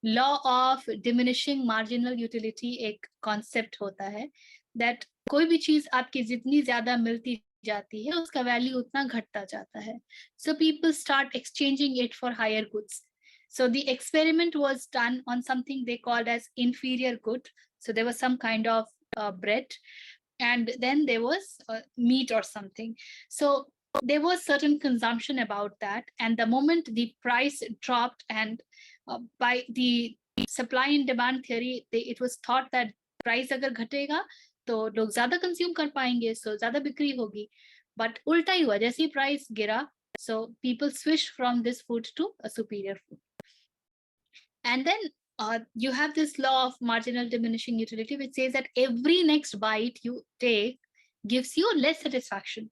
law of diminishing marginal utility एक कॉन्सेप्ट होता है, दैट कोई भी चीज आपकी जितनी ज्यादा मिलती जाती है उसका वैल्यू उतना घटता जाता है। So people start exchanging it for higher goods. So the experiment was done on something they called as inferior good. So there was some kind of bread, and then there was meat or something. So there was certain consumption about that, and the moment the price dropped, and by the supply and demand theory, it was thought that price agar ghatega तो लोग ज्यादा consume कर पाएंगे, सो ज्यादा बिक्री होगी। But उल्टा ही हुआ, जैसे ही प्राइस गिरा So people switch from this food to a superior food. And then you have this law of marginal diminishing utility, which says that every next bite you take gives you less satisfaction.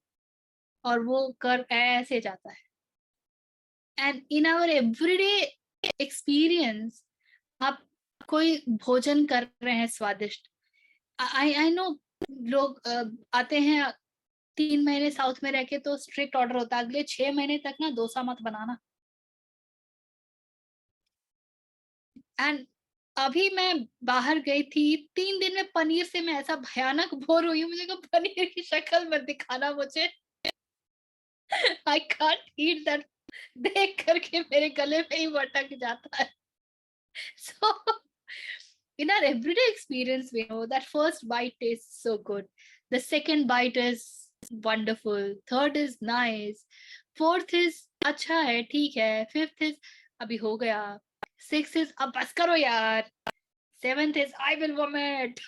और वो curve ऐसे जाता है. And in our everyday experience, आप कोई भोजन कर रहे हैं स्वादिष्ट. I know लोग आते हैं 3 महीने साउथ में रह के तो स्ट्रिक्ट ऑर्डर होता है अगले 6 महीने तक ना डोसा मत बनाना. एंड अभी मैं बाहर गई थी 3 दिन में पनीर से मैं ऐसा भयानक बोर हुई हूँ. मुझे कहा पनीर की शक्ल मत दिखाना मुझे. I can't eat that. देख करके मेरे गले में ही अटक जाता है. So in our everyday experience, we know that first bite tastes so good. The second bite is wonderful. Third is nice. Fourth is अच्छा है, ठीक है. Fifth is अभी हो गया. Sixth is अब बस करो यार. Seventh is I will vomit.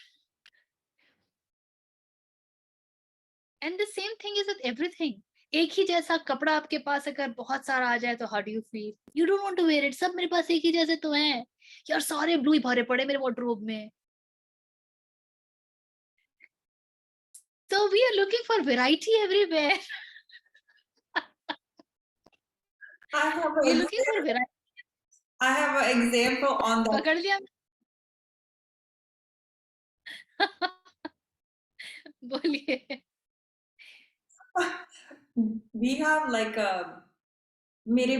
And the same thing is with everything. एक ही जैसा कपड़ा आपके पास अगर बहुत सारा आ जाए तो how do you feel? You don't want to wear it. सब मेरे पास एक ही जैसे तो हैं. यार सारे ब्लू ही भरे पड़े मेरे वार्डरोब में. So we are looking for variety everywhere. I have We are an looking for variety. I have an example on that. पकड़ लिया. बोलिए. We have like a मेरे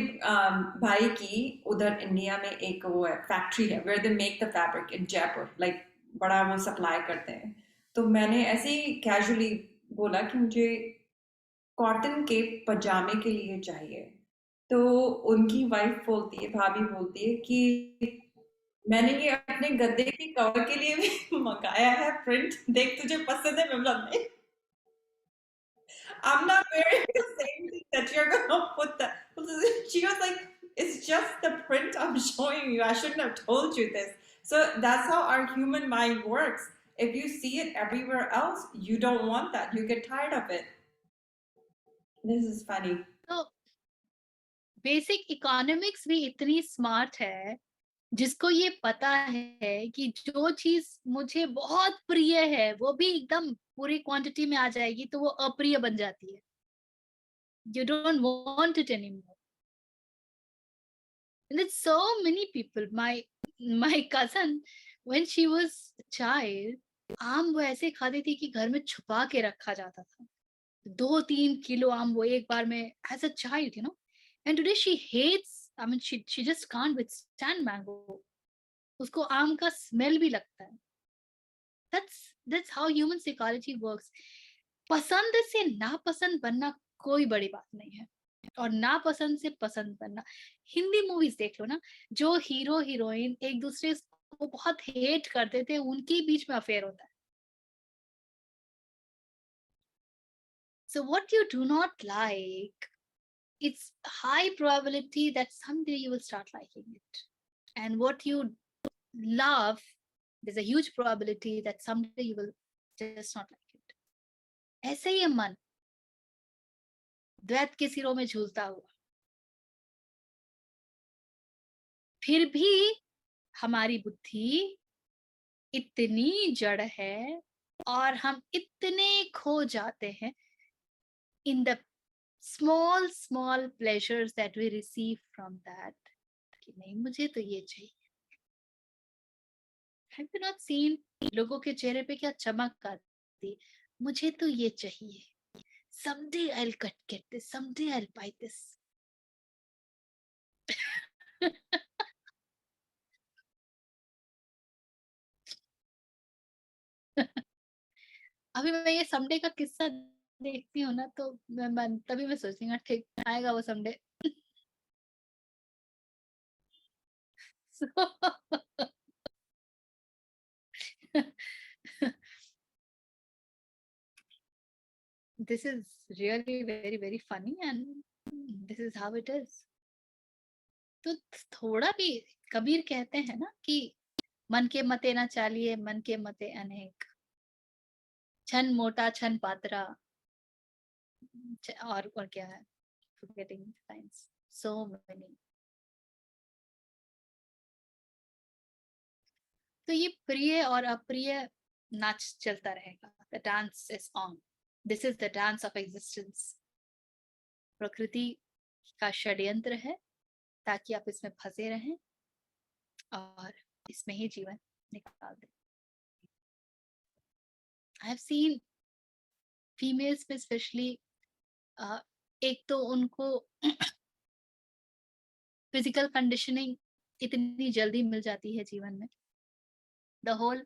भाई की उधर इंडिया में एक वो है फैक्ट्री है where they make the fabric in Jaipur, like बड़ा वो सप्लाई करते हैं. तो मैंने ऐसे ही कैजुअली बोला कि मुझे कॉटन के पजामे के लिए चाहिए. तो उनकी वाइफ बोलती है, भाभी बोलती है कि मैंने ये अपने गद्दे के कवर के लिए भी मंगाया है प्रिंट, देख तुझे पसंद है. मैं बोला नहीं, I'm not wearing the same thing that you're gonna put that. She was like, it's just the print I'm showing you. I shouldn't have told you this. So that's how our human mind works. If you see it everywhere else, you don't want that. You get tired of it. This is funny. तो basic economics भी इतनी smart है जिसको ये पता है कि जो चीज मुझे बहुत प्रिय है वो भी एकदम पूरी क्वांटिटी में आ जाएगी तो वो अप्रिय बन जाती है. You don't want it anymore. And it's so many people. My cousin, when she was a child, आम वो ऐसे खाती थी कि घर में छुपा के रखा जाता था. 2-3 किलो आम वो एक बार में as a child, you know. And today she hates, I mean she just can't withstand mango. उसको आम का स्मेल भी लगता है. That's how human psychology works. पसंद से नापसंद बनना कोई बड़ी बात नहीं है. और नापसंद से पसंद बनना. हिंदी मूवीज देख लो ना, जो हीरो हीरोइन एक दूसरे को बहुत हेट करते थे उनके बीच में अफेयर होता है. So what you do not like, it's high probability that someday you will start liking it. And what you love, there's a huge probability that someday you will just not like it. ऐसे ही है मन, द्वैत के सिरों में झूलता हुआ. फिर भी हमारी बुद्धि इतनी जड़ है और हम इतने खो जाते हैं in the small pleasures that we receive from that कि नहीं मुझे तो ये चाहिए. Have you not seen लोगों के चेहरे पे क्या चमक आती, मुझे तो ये चाहिए. Someday I'll get this, someday I'll buy this. अभी मैं ये समडे का किस्सा देखती हूँ ना तो मैं तभी मैं सोचती हूँ ठीक आएगा वो someday. So this is really very funny and this is how it is. तो थोड़ा भी कबीर कहते हैं ना कि मन के मते ना चालिए, मन के मते अनेक, छन मोटा छन पातरा, और क्या है, forgetting the lines. So many. तो ये प्रिय और अप्रिय नाच चलता रहेगा. The dance is on. This is the dance of existence. प्रकृति का षड्यंत्र है ताकि आप इसमें फंसे रहें और इसमें ही जीवन निकाल दें. I have seen females में especially एक तो उनको फिजिकल कंडीशनिंग इतनी जल्दी मिल जाती है जीवन में. The whole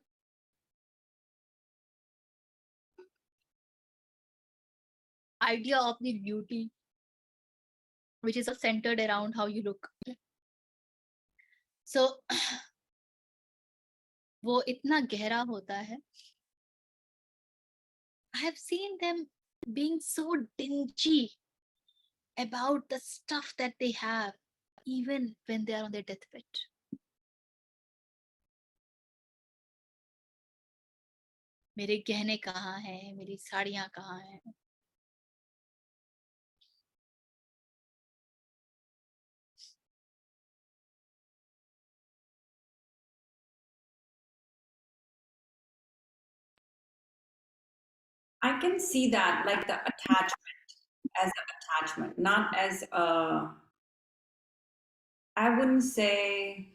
idea of the beauty, which is centered around how you look. So वो इतना गहरा होता है. I have seen them being so dingy about the stuff that they have, even when they are on their deathbed. मेरे गहने कहाँ हैं, मेरी साड़ियाँ कहाँ हैं. I can see that, like the attachment as an attachment, not as a, I wouldn't say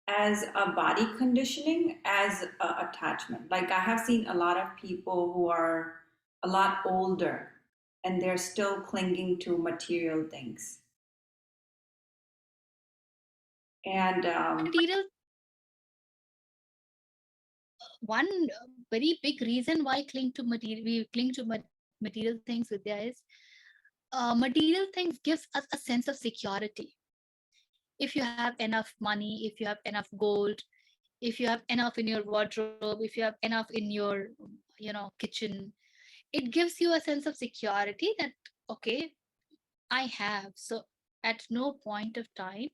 as a body conditioning, as a attachment. Like I have seen a lot of people who are a lot older and they're still clinging to material things. And Material. One very big reason why we cling to material things, Vidya, is material things gives us a sense of security. If you have enough money, if you have enough gold, if you have enough in your wardrobe, if you have enough in your, kitchen, it gives you a sense of security that, okay, I have. So at no point of time,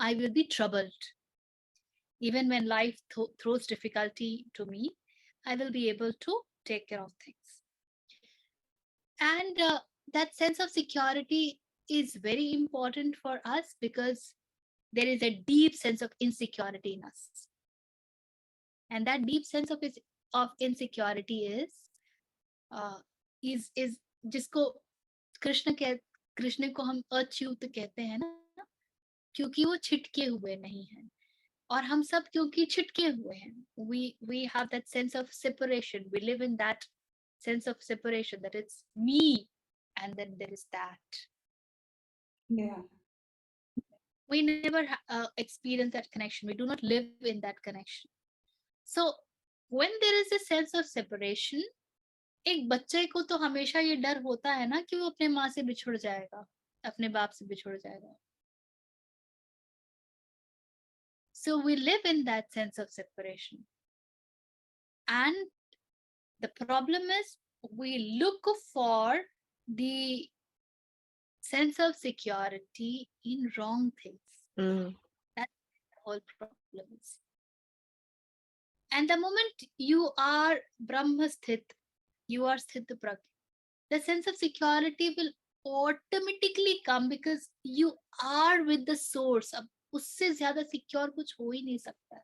I will be troubled. Even when life throws difficulty to me, I will be able to take care of things. And that sense of security is very important for us because there is a deep sense of insecurity in us. And that deep sense of insecurity is जिसको कृष्ण को हम अच्युत कहते हैं ना, क्योंकि वो छिटके हुए नहीं हैं. और हम सब क्योंकि छिटके हुए हैं, we have that sense of separation. We live in that sense of separation, that it's me and then there is that. yeah, We never experience that connection. We do not live in that connection. So when there is a sense of separation, एक बच्चे को तो हमेशा ये डर होता है ना कि वो अपने माँ से बिछुड़ जाएगा, अपने बाप से बिछुड़ जाएगा. So we live in that sense of separation. And the problem is we look for the sense of security in wrong things. That's the whole problem is. And the moment you are Brahmasthit, you are Sthit Pragya, the sense of security will automatically come because you are with the source. अब उससे ज़्यादा secure कुछ हो ही नहीं सकता.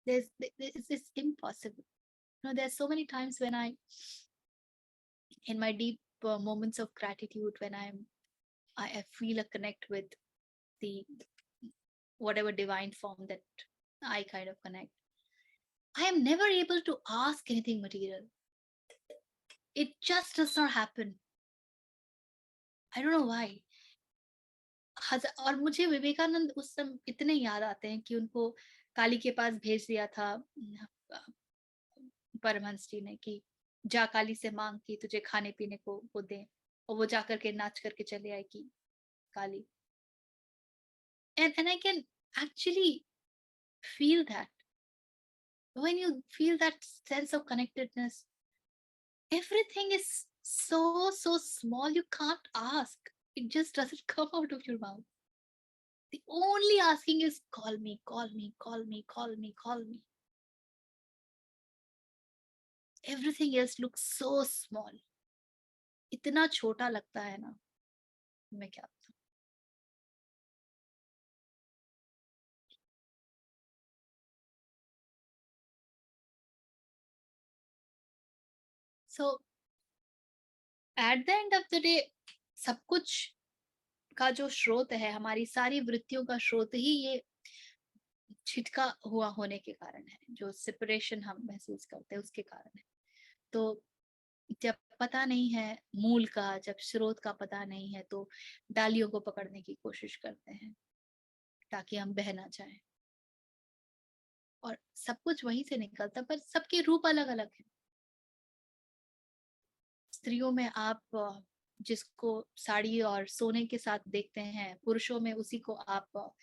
It's impossible. There's so many times when in my deep moments of gratitude, when I feel a connect with the whatever divine form that I kind of connect, I am never able to ask anything material. It just does not happen. I don't know why. और मुझे विवेकानंद उस समय इतने याद आते हैं कि उनको काली के पास भेज दिया था परमहंस जी ने कि जा काली से मांग कि तुझे खाने पीने को वो दे, और वो जाकर के नाच करके चले आए कि काली. And I can actually feel that. When you feel that sense of connectedness, everything is so small, you can't ask. It just doesn't come out of your mouth. The only asking is call me, call me, call me, call me, call me. everything else looks so small. इतना छोटा लगता है ना, मैं क्या बताऊं. So at the end of the day, सब कुछ का जो स्रोत है, हमारी सारी वृत्तियों का स्रोत ही ये छिटका हुआ होने के कारण है, जो सेपरेशन हम महसूस करते हैं उसके कारण है. तो जब पता नहीं है मूल का, जब स्रोत का पता नहीं है, तो डालियों को पकड़ने की कोशिश करते हैं ताकि हम बह ना जाएं. और सब कुछ वहीं से निकलता, पर सबके रूप अलग अलग है. स्त्रियों में आप जिसको साड़ी और सोने के साथ देखते हैं, पुरुषों में उसी को आप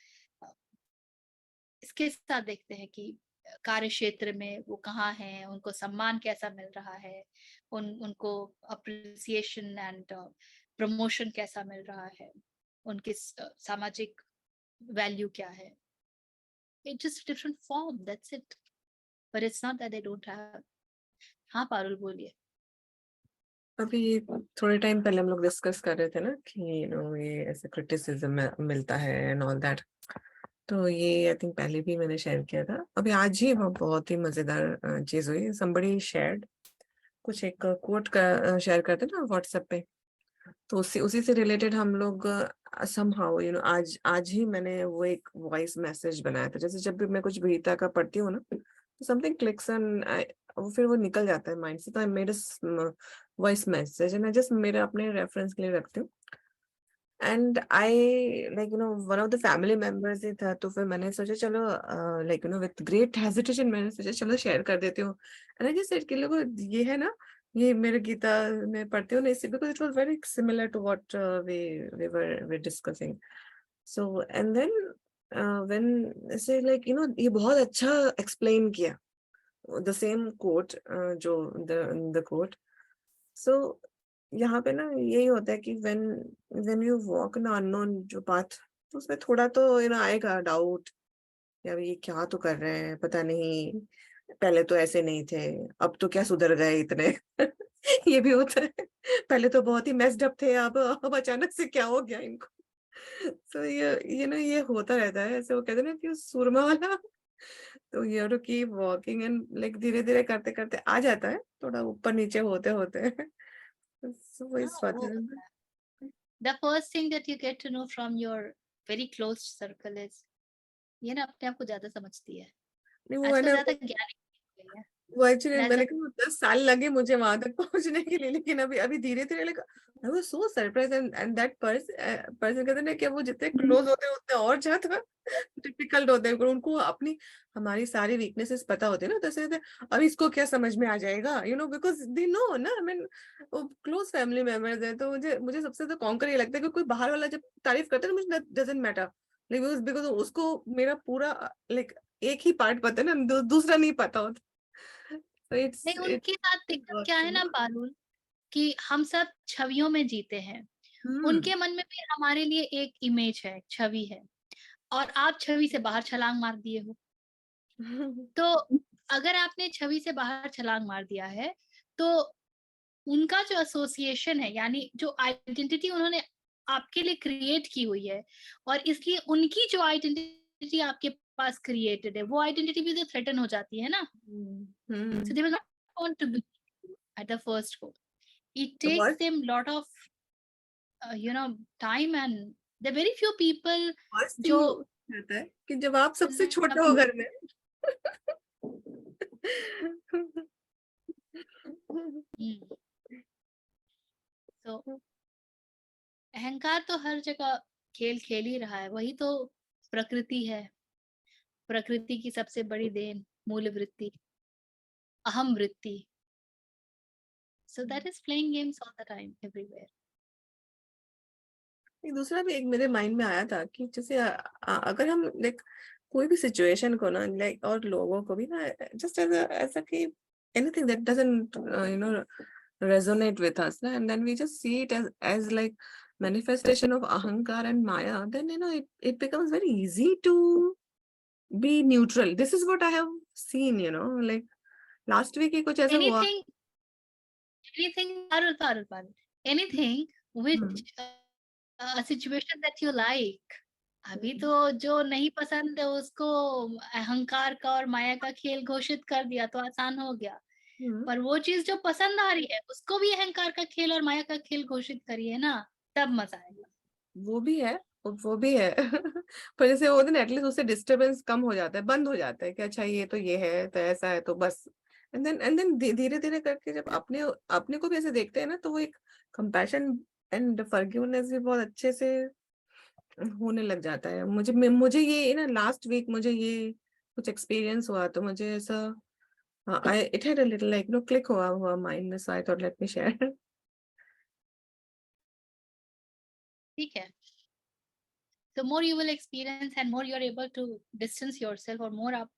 इसके साथ देखते हैं कि कार्य क्षेत्र में वो कहाँ हैं, उनको सम्मान कैसा मिल रहा है, उनको अप्रिसिएशन एंड प्रमोशन कैसा मिल रहा है, उनकी सामाजिक वैल्यू क्या है. It's just a different form, that's it. But it's not that they don't have. हाँ पारुल बोलिए. अभी थोड़े टाइम पहले हम लोग डिस्कस कर रहे थे ना कि ये ऐसे क्रिटिसिज्म मिलता है एंड ऑल दैट. तो ये आई थिंक पहले भी मैंने शेयर किया था. अभी आज ही वो बहुत ही मजेदार चीज हुई. somebody shared कुछ एक कोट का शेयर करते ना व्हाट्सएप पे, तो उसी से रिलेटेड हम लोग somehow आज ही मैंने वो एक वॉइस मैसेज बनाया था. जैसे जब भी मैं कुछ गीता का पढ़ती हूँ ना, तो समथिंग क्लिक्स एंड फिर वो निकल जाता है माइंड से. तो I made a voice message and I just मेरे अपने रेफरेंस के लिए रखती हूँ. And I one of the family members ही था. तो फिर मैंने सोचा चलो विद ग्रेट हेजिटेशन मैंने सोचा चलो शेयर कर देती हूँ. एंड आई जस्ट सेड कि लोगों ये है ना, ये मेरे गीता में पढ़ती हूँ ना इससे, because it was very similar to what we discussing. So and then when से ये बहुत अच्छा एक्सप्लेन किया द सेम कोट, जो द कोट. सो यहाँ पे ना यही होता है कि when you walk in unknown जो पाथ, तो उसमें थोड़ा तो आएगा डाउट, यार ये क्या तो कर रहे हैं, पता नहीं पहले तो ऐसे नहीं थे, अब तो क्या सुधर गए इतने. ये भी होता है, पहले तो बहुत ही मेस्ड अप थे, अब अचानक से क्या हो गया इनको. तो ये होता रहता है. ऐसे वो कहते हैं ना कि सुरमा वाला. तो you have to keep walking and धीरे धीरे करते करते आ जाता है, थोड़ा ऊपर नीचे होते होते. So वही बात है. The first thing that you get to know from your very close circle is, ये ना अपने आप को ज्यादा समझती है, नहीं वो है आजकल ना, ज्यादा ज्ञानी हो गई है. वो एक्चुअली That's मैंने a- कहा 10 साल लगे मुझे वहां तक पहुंचने के लिए, लेकिन अभी धीरे धीरे I was so surprise. And that person कहते ना कि वो जितने क्लोज होते हैं उतने और ज्यादा डिफिकल्ट होते हैं. उनको अपनी हमारी सारी वीकनेसेस पता होते हैं ना, तो ऐसे अब इसको क्या समझ में आ जाएगा, बिकॉज दे नो ना. आई मीन वो क्लोज फैमिली मेंबर्स हैं. तो मुझे सबसे ज्यादा कॉन्कर ये लगता है कि कोई बाहर वाला जब तारीफ करता है ना, मुझे डजंट मैटर, बिकॉज उसको मेरा पूरा एक ही पार्ट पता है ना, दूसरा नहीं पता होता. So नहीं, उनके साथ दिक्कत क्या है ना पारुल, कि हम सब छवियों में जीते हैं. उनके मन में भी हमारे लिए एक इमेज है, छवि है, और आप छवि से बाहर छलांग मार दिए हो. तो अगर आपने छवि से बाहर छलांग मार दिया है, तो उनका जो एसोसिएशन है, यानी जो आइडेंटिटी उन्होंने आपके लिए क्रिएट की हुई है, और इसलिए उनकी जो आइडेंटिटी आपके पास क्रिएटेड है, वो आइडेंटिटी भी तो थ्रेटन हो जाती है ना. So they will not want to be at the first go. It takes them lot of time, and there are very few people जो रहता है कि जब आप सबसे छोटे हो घर में. तो अहंकार तो हर जगह खेल खेल ही रहा है. वही तो प्रकृति है. प्रकृति की सबसे बड़ी देन मूल वृत्ति, अहम वृत्ति. So that is playing games all the time everywhere. एक दूसरा भी एक मेरे माइंड में आया था कि जैसे अगर हम कोई भी सिचुएशन को ना और लोगों को भी ना जस्ट ऐसा कि anything that doesn't resonate with us, and then we just see it as like manifestation of ahankar and maya, then it becomes very easy to be neutral. This is what I have seen, last week ही कुछ ऐसा हुआ। anything Parul, anything which a situation that you like. अभी तो जो नहीं पसंद है उसको अहंकार का और माया का खेल घोषित कर दिया तो आसान हो गया, पर वो चीज जो पसंद आ रही है उसको भी अहंकार का खेल और माया का खेल घोषित करिए ना, तब मजा आएगा। वो भी है, वो भी है। पर जैसे वो दिन एटलीस्ट उससे डिस्टरबेंस कम हो जाता है, बंद हो जाता है कि अच्छा ये तो ये है तो ऐसा है तो बस। एंड देन धीरे धीरे करके जब अपने अपने को भी ऐसे देखते हैं ना, तो वो एक कंपैशन एंड फॉरगिवनेस भी बहुत अच्छे से होने लग जाता है। मुझे ये ना लास्ट वीक मुझे ये कुछ एक्सपीरियंस हुआ, तो मुझे ऐसा it had a little like no click हुआ माइंड में, so I thought let me share. ठीक है, the more you will experience and more you are able to distance yourself और more आप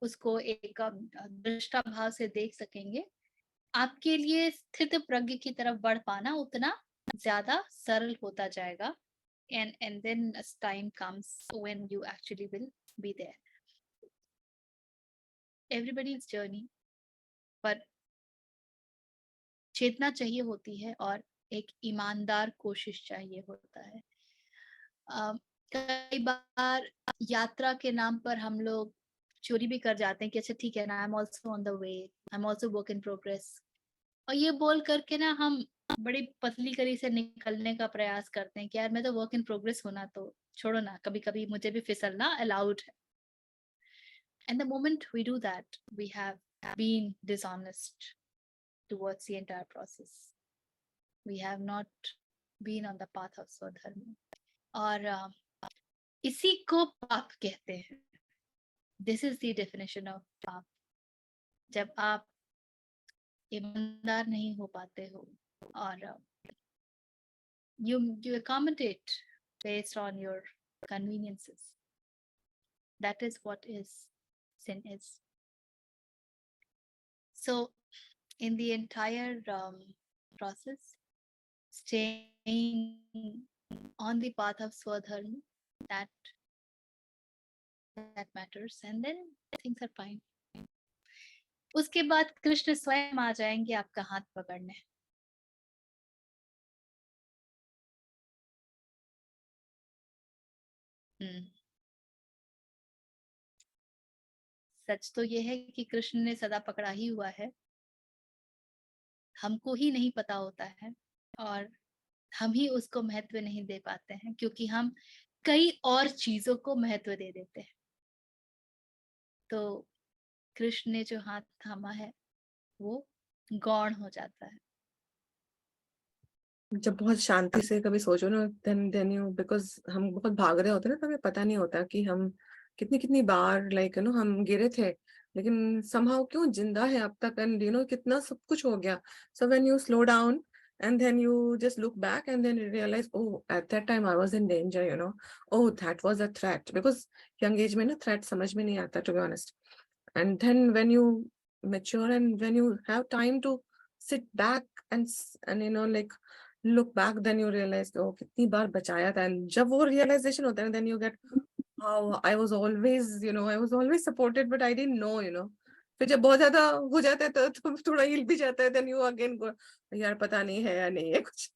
उसको एक दृष्टा भाव से देख सकेंगे, आपके लिए स्थित प्रज्ञ की तरफ बढ़ पाना उतना ज्यादा सरल होता जाएगा। and then as time comes when you actually will be there, everybody's journey, पर चेतना चाहिए होती है और एक ईमानदार कोशिश चाहिए होता है। कई बार यात्रा के नाम पर हम लोग चोरी भी कर जाते हैं कि अच्छा ठीक है ना, आई am also on the way, I am also work in progress, और ये बोल करके ना हम बड़ी पतली करी से निकलने का प्रयास करते हैं कि यार मैं तो वर्क इन प्रोग्रेस होना, तो छोड़ो ना, कभी कभी मुझे भी फिसलना अलाउड है। And the moment we do that we have been dishonest towards the entire process, we have not been on the path of स्वधर्म। और इसी को पाप कहते हैं। This is the definition of पाप, जब आप ईमानदार नहीं हो पाते हो और you accommodate based on your conveniences. That is what sin is. So in the entire process, staying on the path of swadharma, that matters, and then things are fine. उसके बाद कृष्ण स्वयं आ जाएंगे आपका हाथ पकड़ने। सच तो ये है कि कृष्ण ने सदा पकड़ा ही हुआ है, हमको ही नहीं पता होता है और हम ही उसको महत्व नहीं दे पाते हैं, क्योंकि हम कई और चीजों को महत्व दे देते हैं। तो कृष्ण ने जो हाथ थामा है वो गौण हो जाता है। जब बहुत शांति से कभी सोचो ना, देन यू, बिकॉज हम बहुत भाग रहे होते हैं ना, तो हमें पता नहीं होता कि हम कितनी बार लाइक यू नो हम गिरे थे, लेकिन समहाउ क्यों जिंदा है अब तक, एंड यू नो कितना सब कुछ हो गया। So when you slow down and then you just look back and then you realize, oh, at that time I was in danger, you know, oh, that was a threat, because young age में ना threat समझ में नहीं आता, to be honest. And then when you mature and when you have time to sit back and you know like look back, then you realize, oh, कितनी बार बचाया था। and जब वो realization होता है, then you get, oh, I was always, you know, I was always supported but I didn't know, you know. फिर जब बहुत ज्यादा हो जाता है तो थोड़ा हिल भी जाता है, then you again go, यार पता नहीं है या नहीं है कुछ।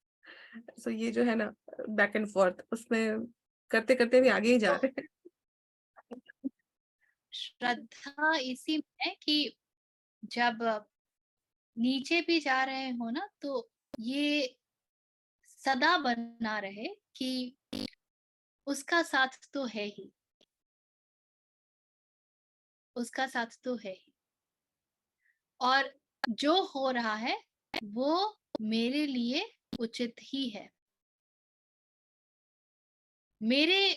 so ये जो है ना बैक एंड फोर्थ, उसमें करते करते भी आगे ही जा रहे हैं। श्रद्धा इसी में है कि जब नीचे भी जा रहे हो ना, तो ये सदा बना रहे कि उसका साथ तो है ही, उसका साथ तो है ही, और जो हो रहा है वो मेरे लिए उचित ही है। मेरे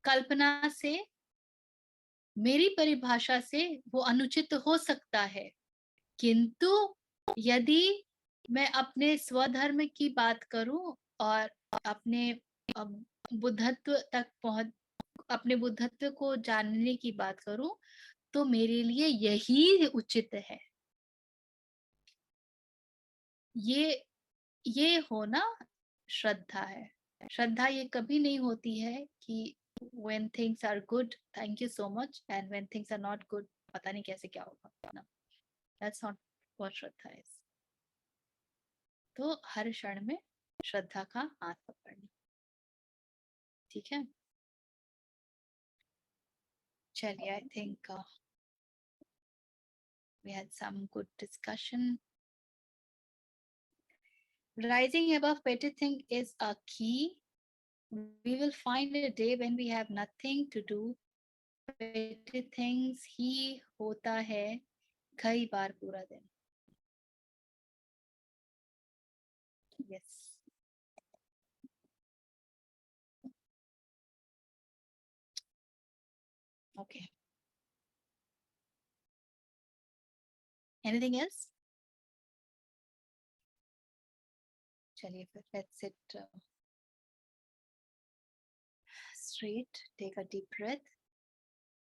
कल्पना से, मेरी परिभाषा से वो अनुचित हो सकता है, किंतु यदि मैं अपने स्वधर्म की बात करूं और अपने बुद्धत्व तक अपने बुद्धत्व को जानने की बात करूं, तो मेरे लिए यही उचित है। ये होना श्रद्धा है। श्रद्धा ये कभी नहीं होती है कि when things are good thank you so much and when things are not good पता नहीं कैसे क्या होगा ना। That's not what Shraddha is. तो हर क्षण में श्रद्धा का हाथ पकड़ना, ठीक है? चलिए, I think we had some good discussion. Rising above petty thing is a key. We will find a day when we have nothing to do. Petty things ही होता है कई बार पूरा दिन. Yes. Okay. Anything else? चलिए फिर let's sit straight. Take a deep breath.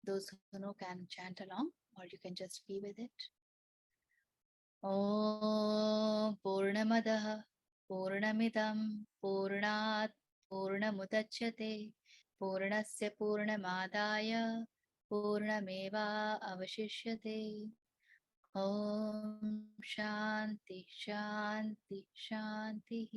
Those who know can chant along, or you can just be with it. Om Purnamadah Purnamidam Purnat Purnamudachyate Purnasya Purnamadaya Purnameva Avashishyate. Om Shanti Shanti Shanti.